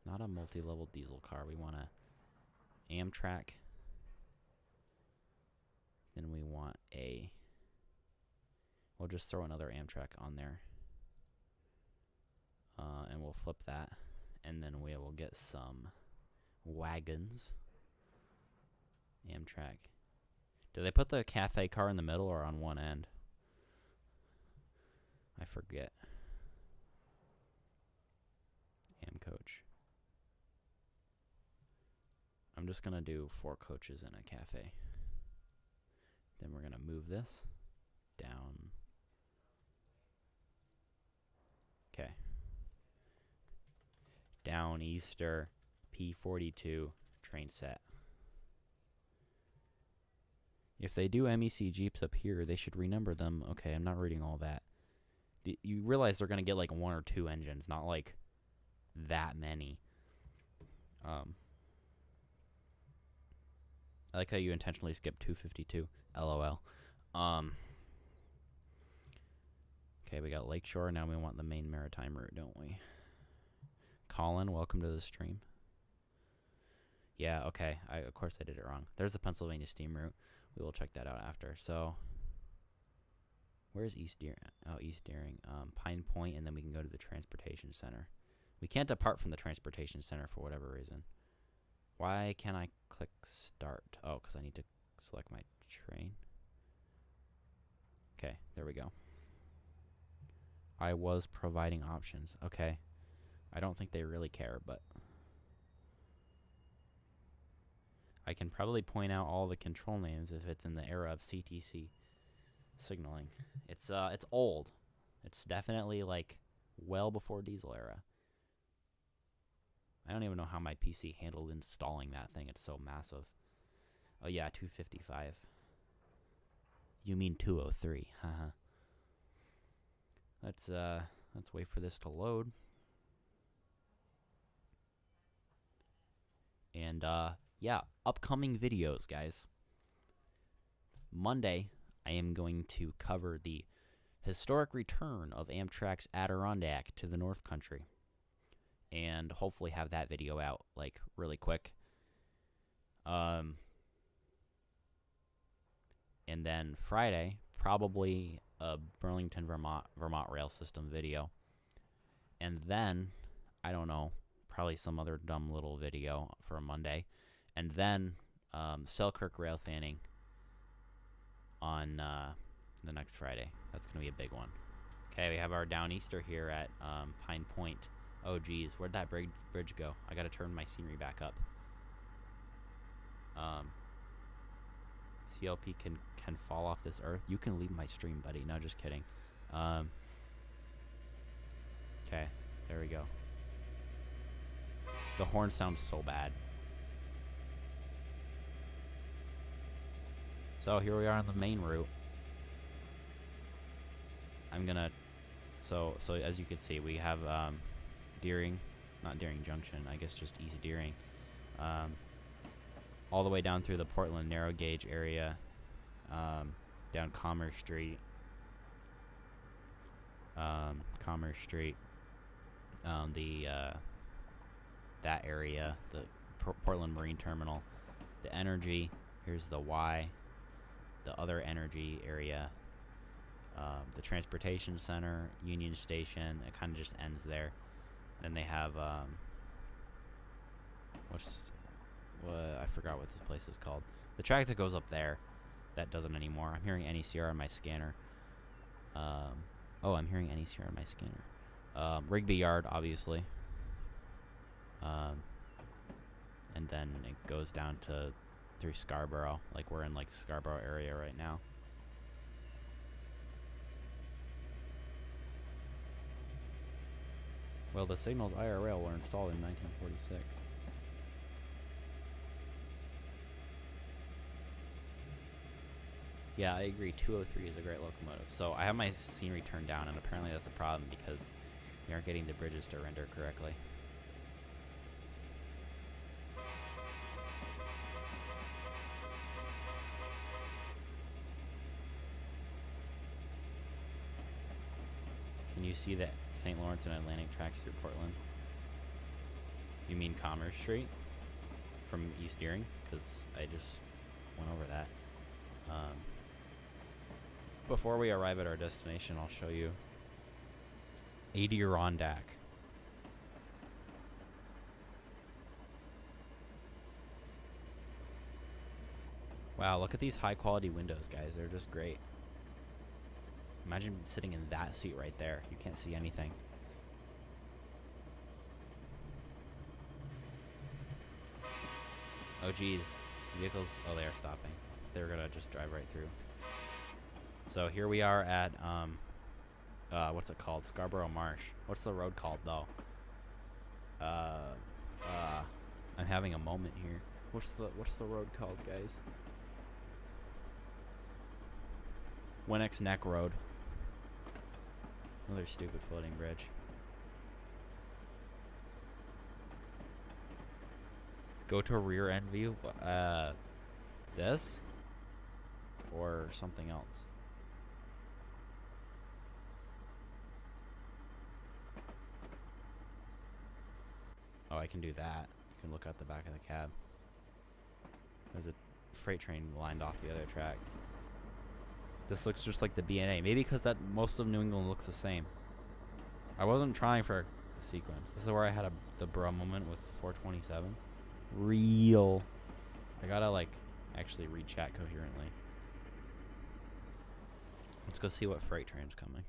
not a multi-level diesel car. We want a Amtrak. Then we want we'll just throw another Amtrak on there. And we'll flip that. And then we will get some wagons. Amtrak. Do they put the cafe car in the middle or on one end? I forget. Coach. I'm just going to do 4 coaches in a cafe. Then we're going to move this down. Okay. Down Easter P42 train set. If they do MEC Jeeps up here, they should renumber them. Okay, I'm not reading all that. You realize they're going to get like 1 or 2 engines, not like that many. I like how you intentionally skipped 252. LOL. Okay, we got Lakeshore. Now we want the Maine Maritime route, don't we? Colin, welcome to the stream. Yeah, okay. Of course I did it wrong. There's the Pennsylvania steam route. We will check that out after. So, where's East Deering? Oh, East Deering. Pine Point, and then we can go to the transportation center. We can't depart from the transportation center for whatever reason. Why can't I click start? Oh, because I need to select my train. Okay, there we go. I was providing options. Okay. I don't think they really care, but I can probably point out all the control names if it's in the era of CTC signaling. It's old. It's definitely like well before diesel era. I don't even know how my PC handled installing that thing. It's so massive. Oh yeah, 255. You mean 203? Haha. Let's wait for this to load. And yeah, upcoming videos, guys. Monday, I am going to cover the historic return of Amtrak's Adirondack to the North Country. And hopefully have that video out, like, really quick. And then Friday, probably a Burlington, Vermont rail system video. And then, I don't know, probably some other dumb little video for a Monday. And then Selkirk rail fanning on the next Friday. That's going to be a big one. Okay, we have our Downeaster here at Pine Point. Oh, geez, where'd that bridge go? I got to turn my scenery back up. CLP can fall off this earth. You can leave my stream, buddy. No, just kidding. Okay, there we go. The horn sounds so bad. So here we are on the main route. I'm gonna, so as you can see, we have Deering, not Deering Junction, I guess just East Deering. all the way down through the Portland narrow gauge area, down Commerce Street, that area, the Portland Marine Terminal, the Energy. Here's the Y, the other Energy area, the Transportation Center, Union Station. It kind of just ends there. Then they have I forgot what this place is called. The track that goes up there, that doesn't anymore. I'm hearing NECR on my scanner. I'm hearing NECR on my scanner. Rigby Yard, obviously. And then it goes down through Scarborough. Like, we're in, like, the Scarborough area right now. Well, the signals IRL were installed in 1946. Yeah, I agree. 203 is a great locomotive. So I have my scenery turned down, and apparently that's a problem because we aren't getting the bridges to render correctly. Can you see that St. Lawrence and Atlantic tracks through Portland? You mean Commerce Street from East Deering? Because I just went over that. Before we arrive at our destination, I'll show you Adirondack. Wow, look at these high quality windows, guys. They're just great. Imagine sitting in that seat right there. You can't see anything. Oh geez, vehicles, oh, they are stopping. They're gonna just drive right through. So here we are at, what's it called? Scarborough Marsh. What's the road called though? I'm having a moment here. What's the road called, guys? Winnick's Neck Road. Another stupid floating bridge. Go to rear end view. This? Or something else? Oh, I can do that. You can look out the back of the cab. There's a freight train lined off the other track. This looks just like the BNA. Maybe because that most of New England looks the same. I wasn't trying for a sequence. This is where I had the bro moment with 427. Real. I gotta like actually read chat coherently. Let's go see what freight train's coming.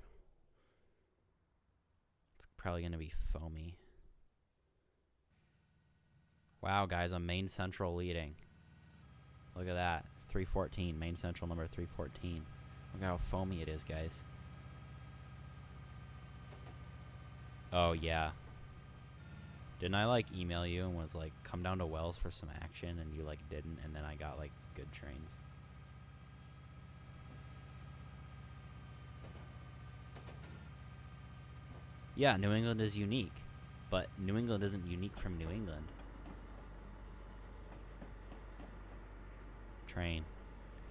It's probably gonna be foamy. Wow, guys, I'm Maine Central leading. Look at that. 314, Maine Central number 314. Look how foamy it is, guys. Oh, yeah. Didn't I, like, email you and was like, come down to Wells for some action, and you, like, didn't, and then I got, like, good trains? Yeah, New England is unique, but New England isn't unique from New England. Train.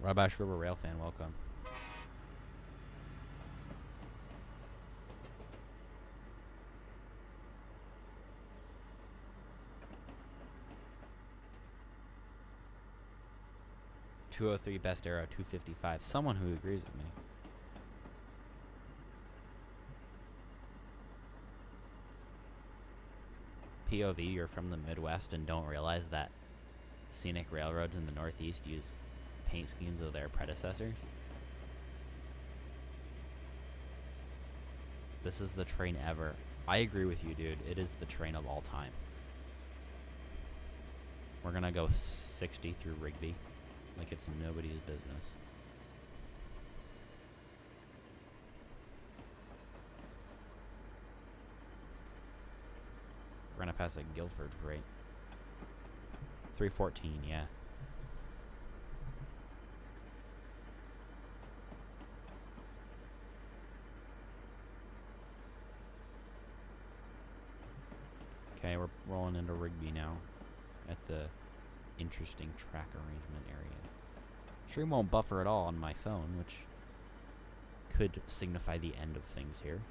Wabash River Rail fan, welcome. .203 best era, 255. Someone who agrees with me. POV, you're from the Midwest and don't realize that scenic railroads in the Northeast use paint schemes of their predecessors. This is the train ever. I agree with you, dude. It is the train of all time. We're gonna go 60 through Rigby like it's nobody's business. We're gonna pass a Guilford freight. 314, yeah. Okay, we're rolling into Rigby now at the interesting track arrangement area. Stream won't buffer at all on my phone, which could signify the end of things here.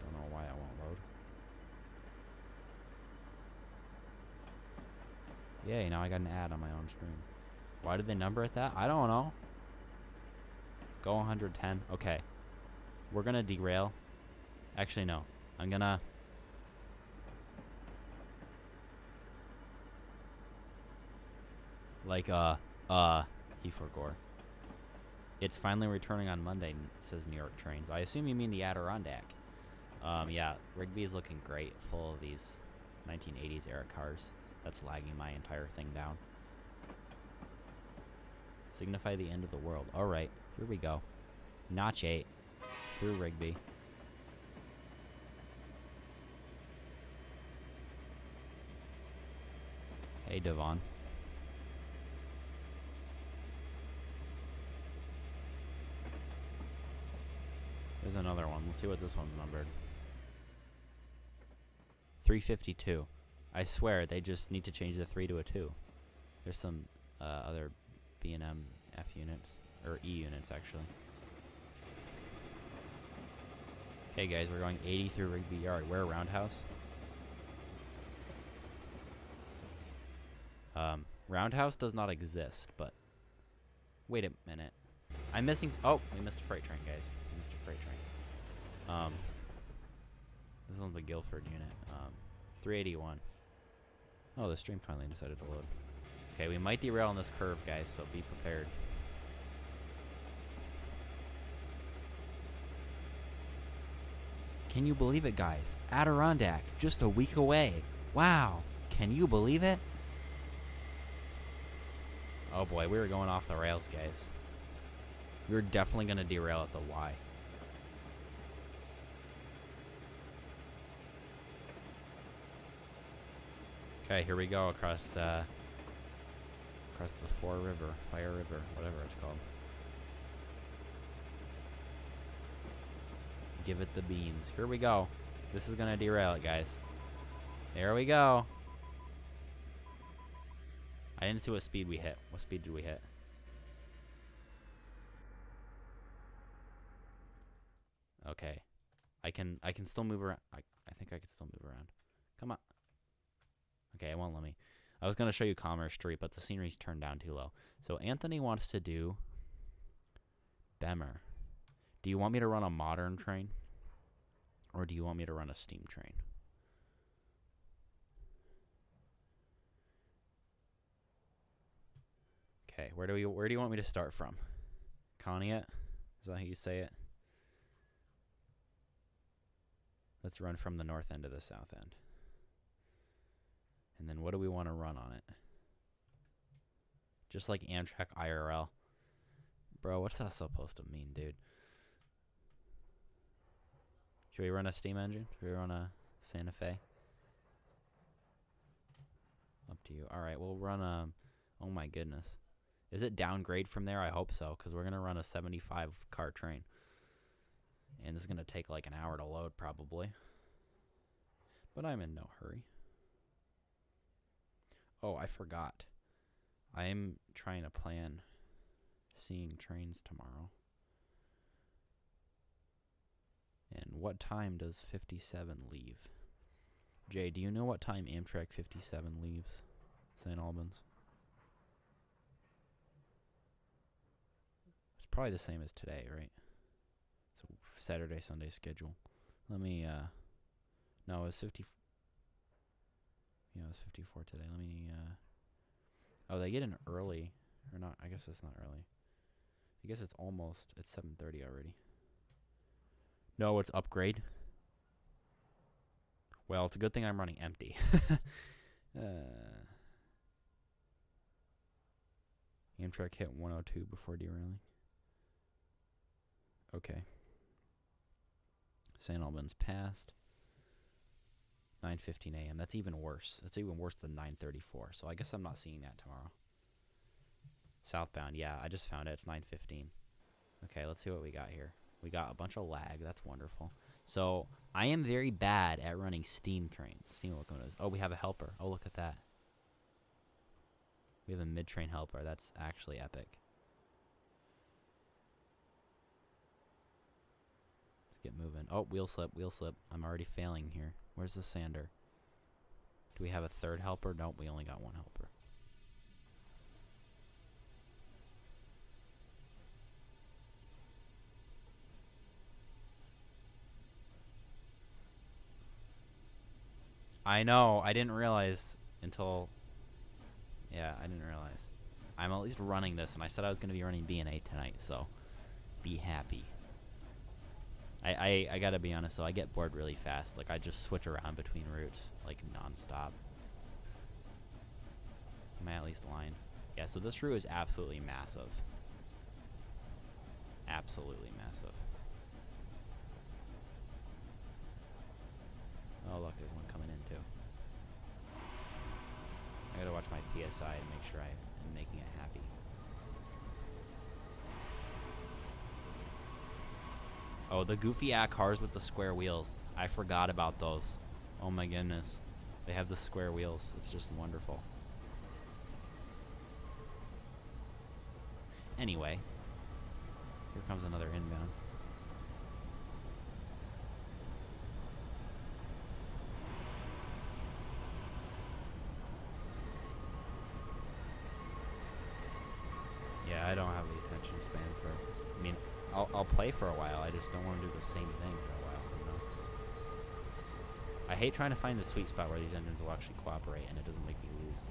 Don't know why it won't load. Yay, now I got an ad on my own stream. Why did they number it that? I don't know. Go 110. Okay. We're gonna derail. Actually, no. I'm gonna... Like, he forgore. It's finally returning on Monday, says New York Trains. I assume you mean the Adirondack. Yeah, Rigby is looking great, full of these 1980s era cars. That's lagging my entire thing down. Signify the end of the world. Alright, here we go. Notch 8 through Rigby. Hey, Devon. There's another one. Let's see what this one's numbered. 352. I swear, they just need to change the 3 to a 2. There's some other B&M F units, or E units, actually. Okay, guys, we're going 80 through Rigby Yard. Where, Roundhouse? Roundhouse does not exist, but... Wait a minute. I'm missing... Oh, we missed a freight train, guys. We missed a freight train. This one's a Guilford unit. 381. Oh, the stream finally decided to load. Okay, we might derail on this curve, guys, so be prepared. Can you believe it, guys? Adirondack, just a week away. Wow. Can you believe it? Oh boy, we were going off the rails, guys. We were definitely going to derail at the Y. Okay, here we go across the Fire River, whatever it's called. Give it the beans. Here we go. This is gonna derail it, guys. There we go. I didn't see what speed we hit. What speed did we hit? Okay. I can still move around. I think I can still move around. Come on. Okay, it won't let me. I was going to show you Commerce Street, but the scenery's turned down too low. So Anthony wants to do Bemmer. Do you want me to run a modern train? Or do you want me to run a steam train? Okay, where do you want me to start from? Conneaut? Is that how you say it? Let's run from the north end to the south end. And then what do we want to run on it? Just like Amtrak IRL. Bro, what's that supposed to mean, dude? Should we run a steam engine? Should we run a Santa Fe? Up to you. Alright, we'll run a... Oh my goodness. Is it downgrade from there? I hope so, because we're going to run a 75 car train. And this is going to take like an hour to load, probably. But I'm in no hurry. Oh, I forgot. I'm trying to plan seeing trains tomorrow. And what time does 57 leave? Jay, do you know what time Amtrak 57 leaves St. Albans? It's probably the same as today, right? So Saturday, Sunday schedule. Let me, no, it was 50. Yeah, it was 54 today. Let me, oh, they get in early. Or not, I guess it's not early. I guess it's 7:30 already. No, it's upgrade. Well, it's a good thing I'm running empty. Amtrak hit 102 before derailing. Okay. St. Albans passed. 9:15 a.m. That's even worse. That's even worse than 9:34. So I guess I'm not seeing that tomorrow. Southbound, yeah, I just found it. It's 9:15. Okay, let's see what we got here. We got a bunch of lag. That's wonderful. So I am very bad at running steam trains, steam locomotives. Oh, we have a helper. Oh, look at that. We have a mid-train helper. That's actually epic. Let's get moving. Oh, wheel slip, wheel slip. I'm already failing here. Where's the sander? Do we have a third helper? Nope, we only got one helper. I know. I didn't realize until... Yeah, I didn't realize. I'm at least running this, and I said I was going to be running B and A tonight, so be happy. I gotta be honest, though. I get bored really fast. Like, I just switch around between routes, like, non-stop. Am I at least line? Yeah, so this route is absolutely massive. Absolutely massive. Oh, look, there's one coming in, too. I gotta watch my PSI to make sure I am making it happy. Oh, the goofy cars with the square wheels. I forgot about those. Oh my goodness. They have the square wheels. It's just wonderful. Anyway. Here comes another inbound. Yeah, I don't have the attention span for... I mean, I'll play for a while. I just don't want to do the same thing for a while, you know? I hate trying to find the sweet spot where these engines will actually cooperate and it doesn't make me lose.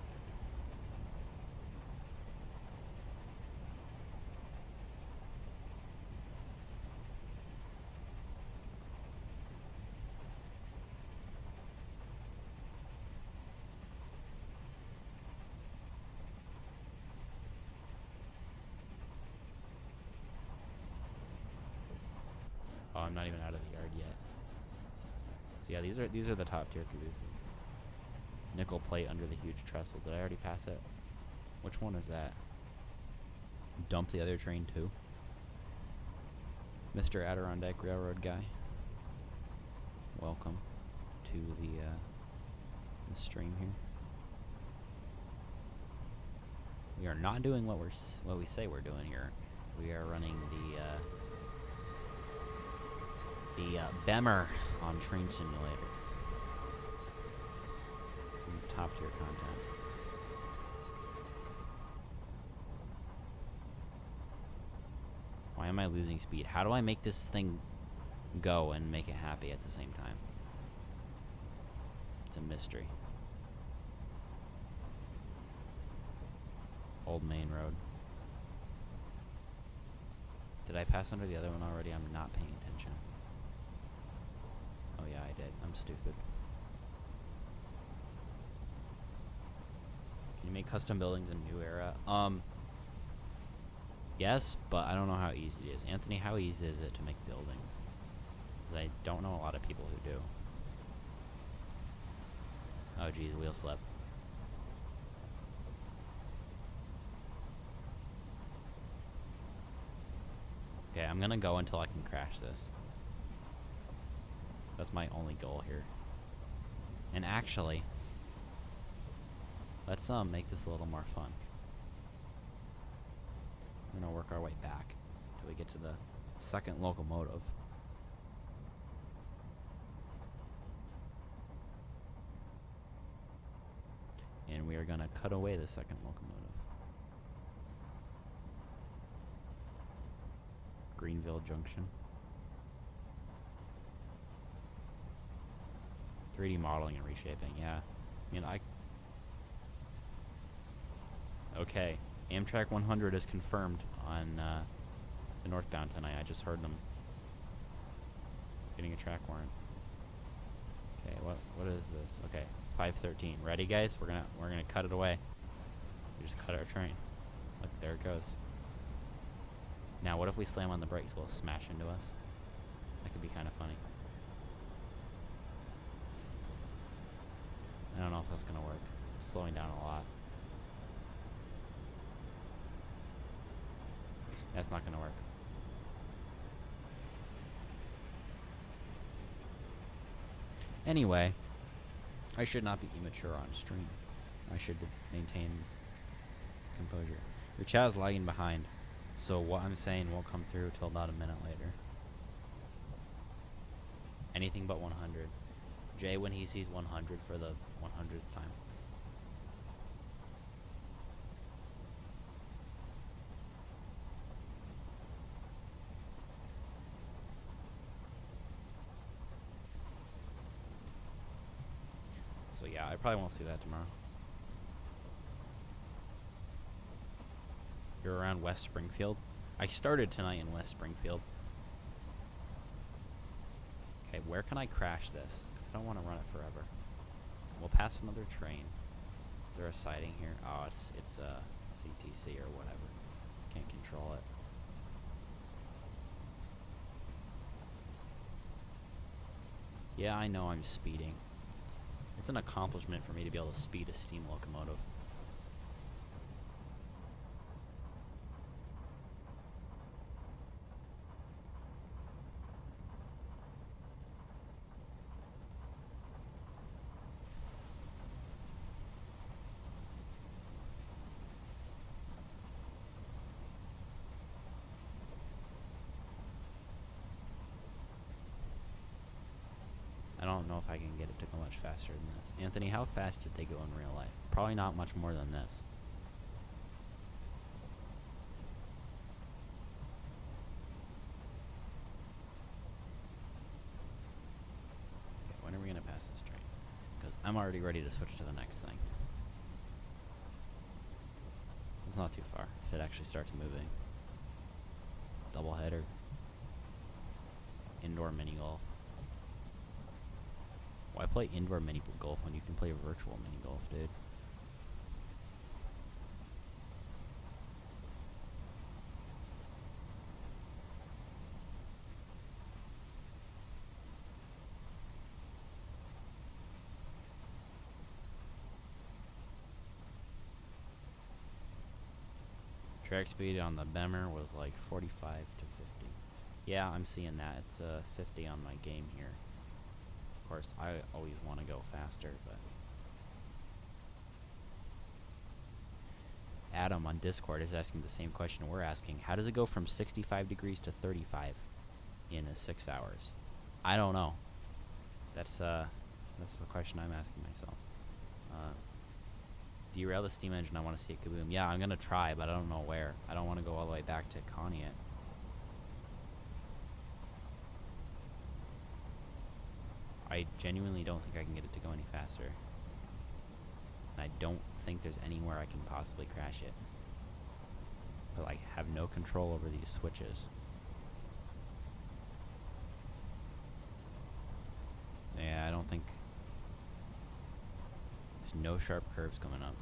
Oh, I'm not even out of the yard yet. So yeah, these are the top tier producers. Nickel plate under the huge trestle. Did I already pass it? Which one is that? Dump the other train too. Mr. Adirondack Railroad guy. Welcome to the stream here. We are not doing what we say we're doing here. We are running the Bemmer on Train Simulator. Some top tier content. Why am I losing speed? How do I make this thing go and make it happy at the same time? It's a mystery. Old Main Road. Did I pass under the other one already? I'm not paying attention. Oh yeah, I did. I'm stupid. Can you make custom buildings in New Era? Yes, but I don't know how easy it is. Anthony, how easy is it to make buildings? 'Cause I don't know a lot of people who do. Oh geez, wheel slip. Okay, I'm gonna go until I can crash this. That's my only goal here. And actually, let's make this a little more fun. We're gonna work our way back till we get to the second locomotive. And we are gonna cut away the second locomotive. Greenville Junction. 3D modeling and reshaping, yeah. I mean, okay, Amtrak 100 is confirmed on the northbound tonight. I just heard them getting a track warrant. Okay, what is this? Okay, 513. Ready, guys? We're gonna cut it away. We just cut our train. Look, there it goes. Now, what if we slam on the brakes? Will it smash into us? That could be kind of funny. I don't know if that's gonna work. It's slowing down a lot. That's not gonna work. Anyway, I should not be immature on stream. I should maintain Composure. Your chat is lagging behind, so what I'm saying won't come through till about a minute later. Anything but 100. Jay, when he sees 100 for the 100th time. So yeah, I probably won't see that tomorrow. You're around West Springfield? I started tonight in West Springfield. Okay, where can I crash this? I don't want to run it forever. We'll pass another train. Is there a siding here? Oh, it's CTC or whatever. Can't control it. Yeah, I know I'm speeding. It's an accomplishment for me to be able to speed a steam locomotive. I don't know if I can get it to go much faster than this. Anthony, how fast did they go in real life? Probably not much more than this. Okay, when are we going to pass this train? Because I'm already ready to switch to the next thing. It's not too far if it actually starts moving. Doubleheader. Indoor mini golf. Why play indoor mini golf when you can play virtual mini golf, dude? Track speed on the Bemmer was like 45 to 50. Yeah, I'm seeing that. It's 50 on my game here. Of course, I always want to go faster, but... Adam on Discord is asking the same question we're asking. How does it go from 65 degrees to 35 in 6 hours? I don't know. That's the question I'm asking myself. Derail the steam engine. I want to see it kaboom. Yeah, I'm going to try, but I don't know where. I don't want to go all the way back to Connie. I genuinely don't think I can get it to go any faster. And I don't think there's anywhere I can possibly crash it. But I have no control over these switches. Yeah, I don't think... There's no sharp curves coming up.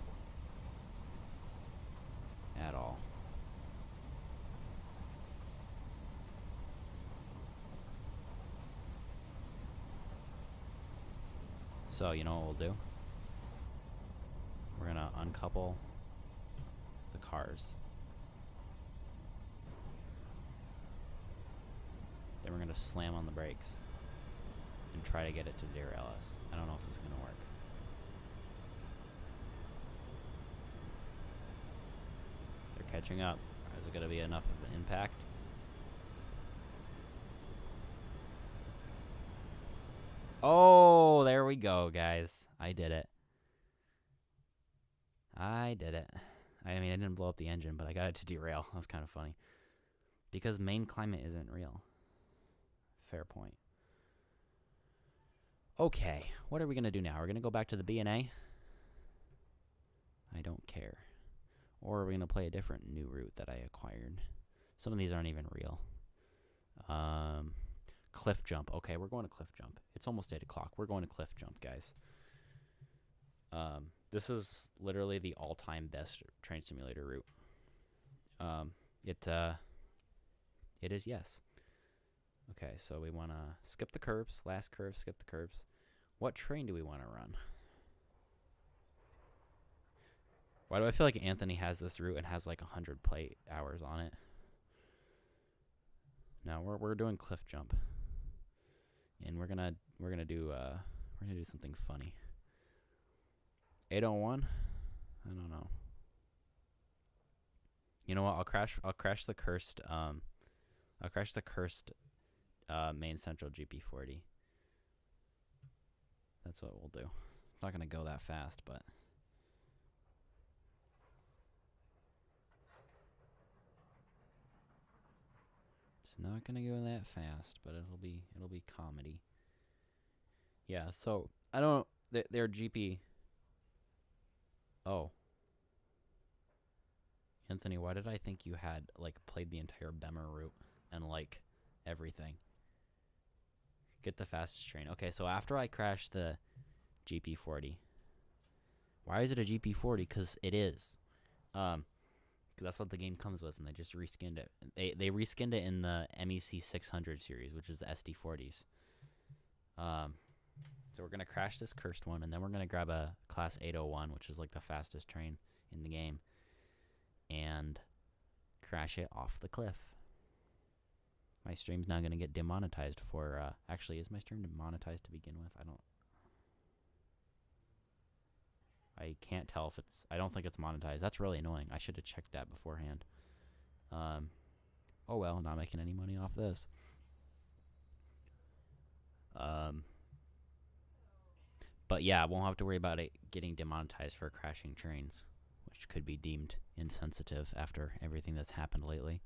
At all. So, you know what we'll do? We're gonna uncouple the cars. Then we're gonna slam on the brakes and try to get it to derail us. I don't know if it's gonna work. They're catching up. Is it gonna be enough of an impact? Oh, there we go, guys. I did it. I did it. I mean, I didn't blow up the engine, but I got it to derail. That was kind of funny. Because Maine climate isn't real. Fair point. Okay, what are we going to do now? We're going to go back to the B&A? I don't care. Or are we going to play a different new route that I acquired? Some of these aren't even real. Cliff jump. Okay, we're going to cliff jump. It's almost 8 o'clock. We're going to cliff jump, guys. This is literally the all-time best train simulator route. It is, yes. Okay, so we want to skip the curbs. Last curve, skip the curbs. What train do we want to run? Why do I feel like Anthony has this route and has like 100 plate hours on it? No, we're doing cliff jump. And we're gonna do something funny. 801? I don't know. You know what? I'll crash the cursed Maine Central GP40. That's what we'll do. It's not gonna go that fast, but it's not gonna go that fast, but it'll be comedy. Yeah. So I don't. Their GP. Oh. Anthony, why did I think you had like played the entire Bemmer route and like everything? Get the fastest train. Okay, so after I crash the GP40, why is it a GP40? Because it is. Because that's what the game comes with, and they just reskinned it. They reskinned it in the MEC 600 series, which is the SD40s. So we're gonna crash this cursed one, and then we're gonna grab a Class 801, which is like the fastest train in the game, and crash it off the cliff. My stream's now gonna get demonetized for. Actually, is my stream demonetized to begin with? I can't tell if it's. I don't think it's monetized. That's really annoying. I should have checked that beforehand. Oh well, not making any money off this. But yeah, won't have to worry about it getting demonetized for crashing trains, which could be deemed insensitive after everything that's happened lately.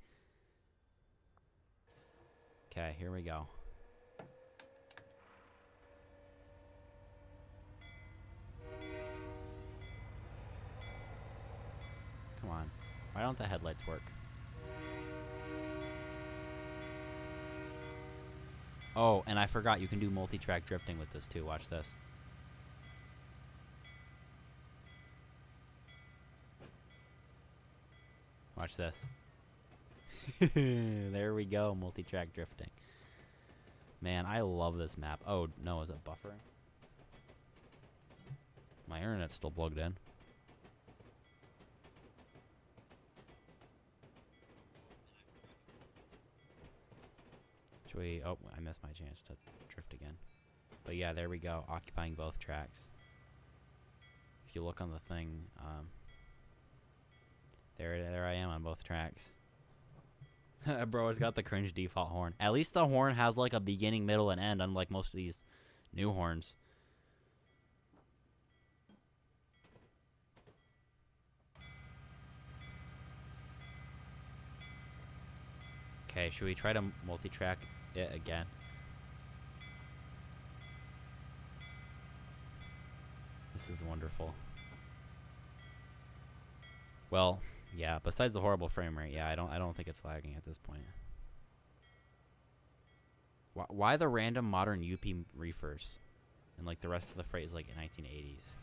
Okay, here we go. Come on. Why don't the headlights work? Oh, and I forgot you can do multi-track drifting with this too. Watch this. Watch this. There we go, multi-track drifting. Man, I love this map. Oh, no, is it buffering? My internet's still plugged in. Should we... Oh, I missed my chance to drift again. But yeah, there we go, occupying both tracks. If you look on the thing, there I am on both tracks. Bro, it's got the cringe default horn. At least the horn has like a beginning, middle, and end, unlike most of these new horns. Okay, should we try to multi-track it again? This is wonderful. Well, yeah, besides the horrible frame rate, yeah, I don't think it's lagging at this point. Why the random modern UP reefers? And like the rest of the freight is like 1980s.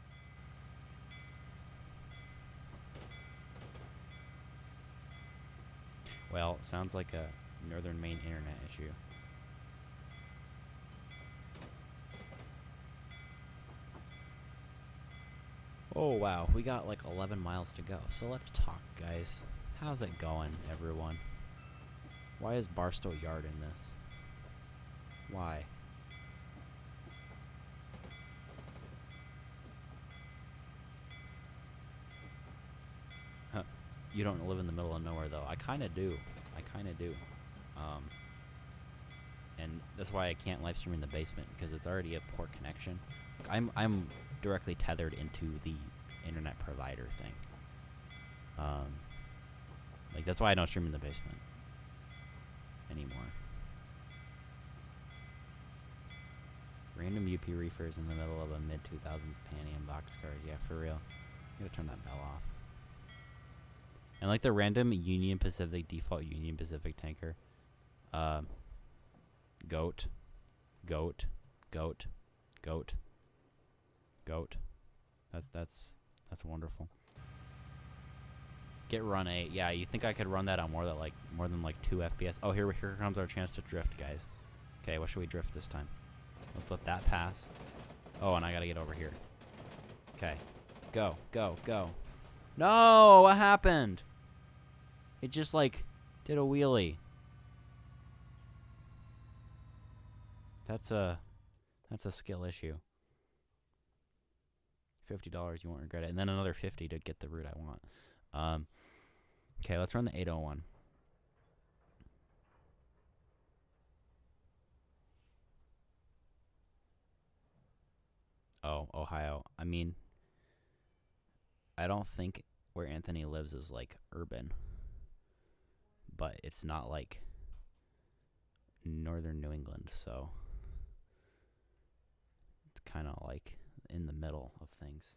Well, it sounds like a northern Maine internet issue. Oh wow, we got like 11 miles to go. So let's talk, guys. How's it going, everyone? Why is Barstow Yard in this? Why? Huh. You don't live in the middle of nowhere, though. I kind of do. And that's why I can't live stream in the basement, because it's already a poor connection. I'm directly tethered into the internet provider thing. Like that's why I don't stream in the basement anymore. Random UP reefers in the middle of a mid-2000s Pan-Am boxcar. Yeah, for real. I'm gonna turn that bell off. And like the random Union Pacific default Union Pacific tanker. Goat. That's wonderful. Get run 8. Yeah, you think I could run that on more than 2 FPS? Oh, here comes our chance to drift, guys. Okay, what should we drift this time? Let's let that pass. Oh, and I gotta get over here. Okay. Go. No, what happened? It just like did a wheelie. That's a skill issue. $50, you won't regret it. And then another 50 to get the route I want. Okay, let's run the 801. Oh, Ohio. I mean, I don't think where Anthony lives is like urban, but it's not like northern New England, so it's kind of like in the middle of things.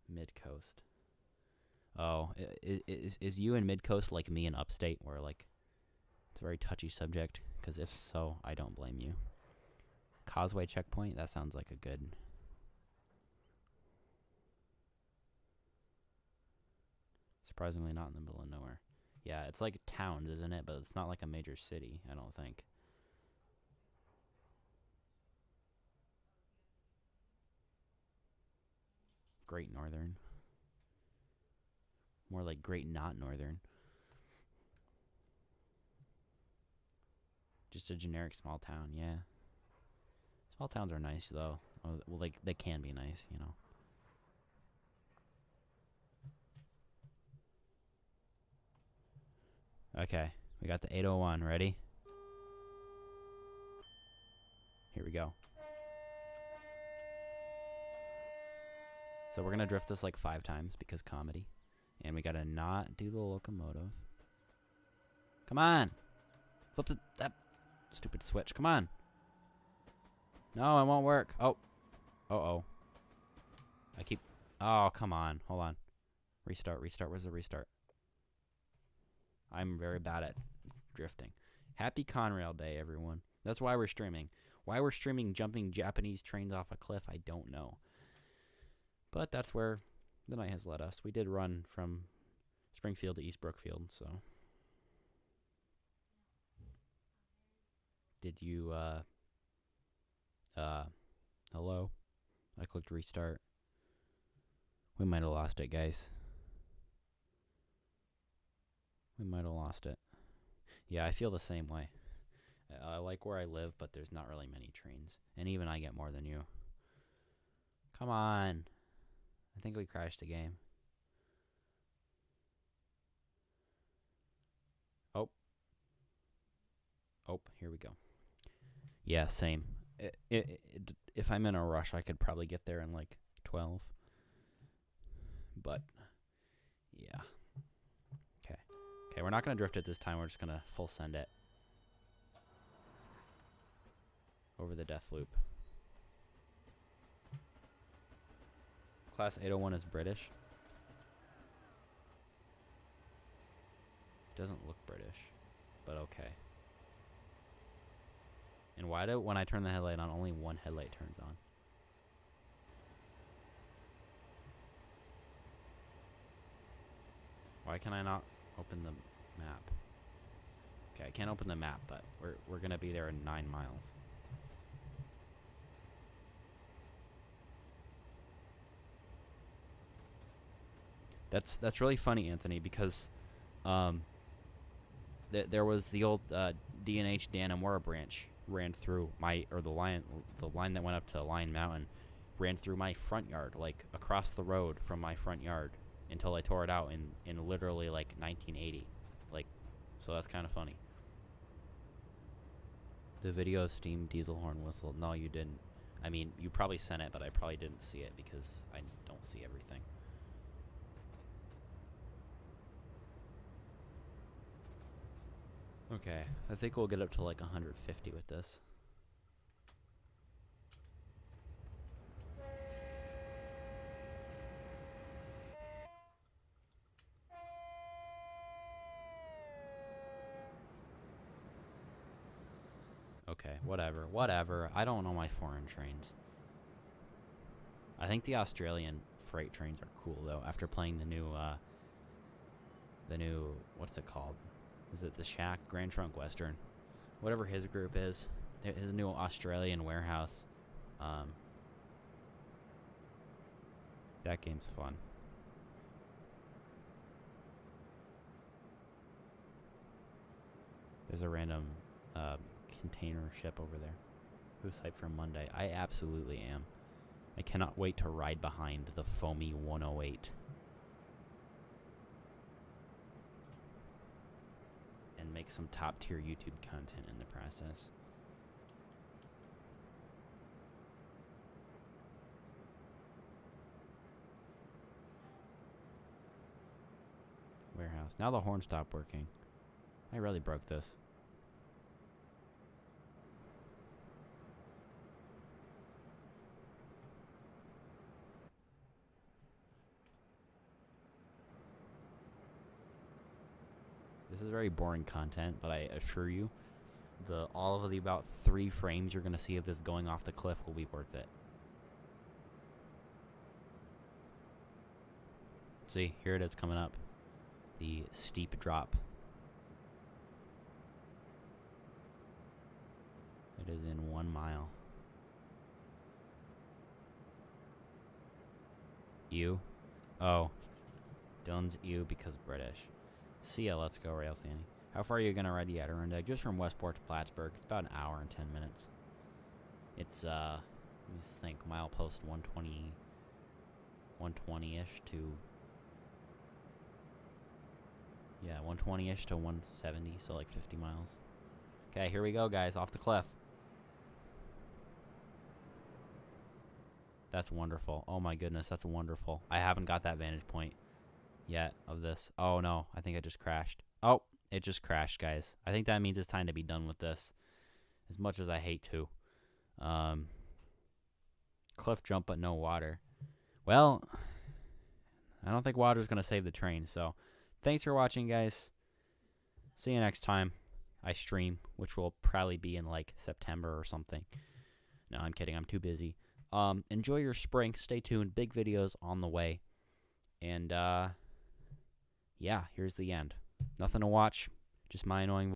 Mid-coast. Oh, is you in mid-coast like me in upstate, where like it's a very touchy subject? Because if so, I don't blame you. Causeway checkpoint, that sounds like a good... Surprisingly not in the middle of nowhere. Yeah, it's like towns, isn't it? But it's not like a major city, I don't think. Great Northern. More like Great Not Northern. Just a generic small town, yeah. Small towns are nice, though. Well, like, they can be nice, you know. Okay, we got the 801. Ready? Here we go. So we're going to drift this like 5 times because comedy. And we got to not do the locomotive. Come on. Flip that stupid switch. Come on. No, it won't work. Oh. Uh-oh. I keep... Oh, come on. Hold on. Restart. Where's the restart? I'm very bad at drifting. Happy Conrail Day, everyone. That's why we're streaming. Why we're streaming jumping Japanese trains off a cliff, I don't know. But that's where the night has led us. We did run from Springfield to East Brookfield, so... Did you, hello? I clicked restart. We might have lost it, guys. We might have lost it. Yeah, I feel the same way. I like where I live, but there's not really many trains. And even I get more than you. Come on. I think we crashed the game. Oh. Oh, here we go. Yeah, same. If I'm in a rush, I could probably get there in like 12. But, yeah. Okay, we're not going to drift it this time. We're just going to full send it over the death loop. Class 801 is British. Doesn't look British, but okay. And why do, when I turn the headlight on, only one headlight turns on? Why can I not open the map? Okay, I can't open the map, but we're gonna be there in 9 miles. That's really funny, Anthony, because there was the old D&H Dannemora branch ran through the line that went up to Lion Mountain ran through my front yard, like across the road from my front yard, until I tore it out in literally like 1980. Like, so that's kind of funny. The video steam diesel horn whistle. No, you didn't. I mean, you probably sent it, but I probably didn't see it because I don't see everything. Okay, I think we'll get up to like 150 with this. Okay, whatever. I don't know my foreign trains. I think the Australian freight trains are cool though. After playing the new, what's it called? Is it the Shack? Grand Trunk Western? Whatever his group is. His new Australian warehouse. That game's fun. There's a random container ship over there. Who's hyped for Monday? I absolutely am. I cannot wait to ride behind the foamy 108. make some top tier YouTube content in the process. Warehouse. Now the horn stopped working. I really broke this. This is very boring content, but I assure you, all of the about 3 frames you're going to see of this going off the cliff will be worth it. See, here it is coming up. The steep drop. It is in 1 mile. You? Oh. Dylan's you because British. See ya, let's go, Rail Fanny. How far are you going to ride the Adirondack? Just from Westport to Plattsburgh. It's about an hour and 10 minutes. It's, let me think, milepost 120-ish to... Yeah, 120-ish to 170, so like 50 miles. Okay, here we go, guys, off the cliff. That's wonderful. Oh my goodness, that's wonderful. I haven't got that vantage point yet of this. Oh no, I think I just crashed. Oh, it just crashed, guys. I think that means it's time to be done with this. As much as I hate to. Cliff jump but no water. Well, I don't think water's going to save the train, so thanks for watching, guys. See you next time I stream, which will probably be in like September or something. No, I'm kidding. I'm too busy. Enjoy your spring. Stay tuned. Big videos on the way. And, yeah, here's the end. Nothing to watch. Just my annoying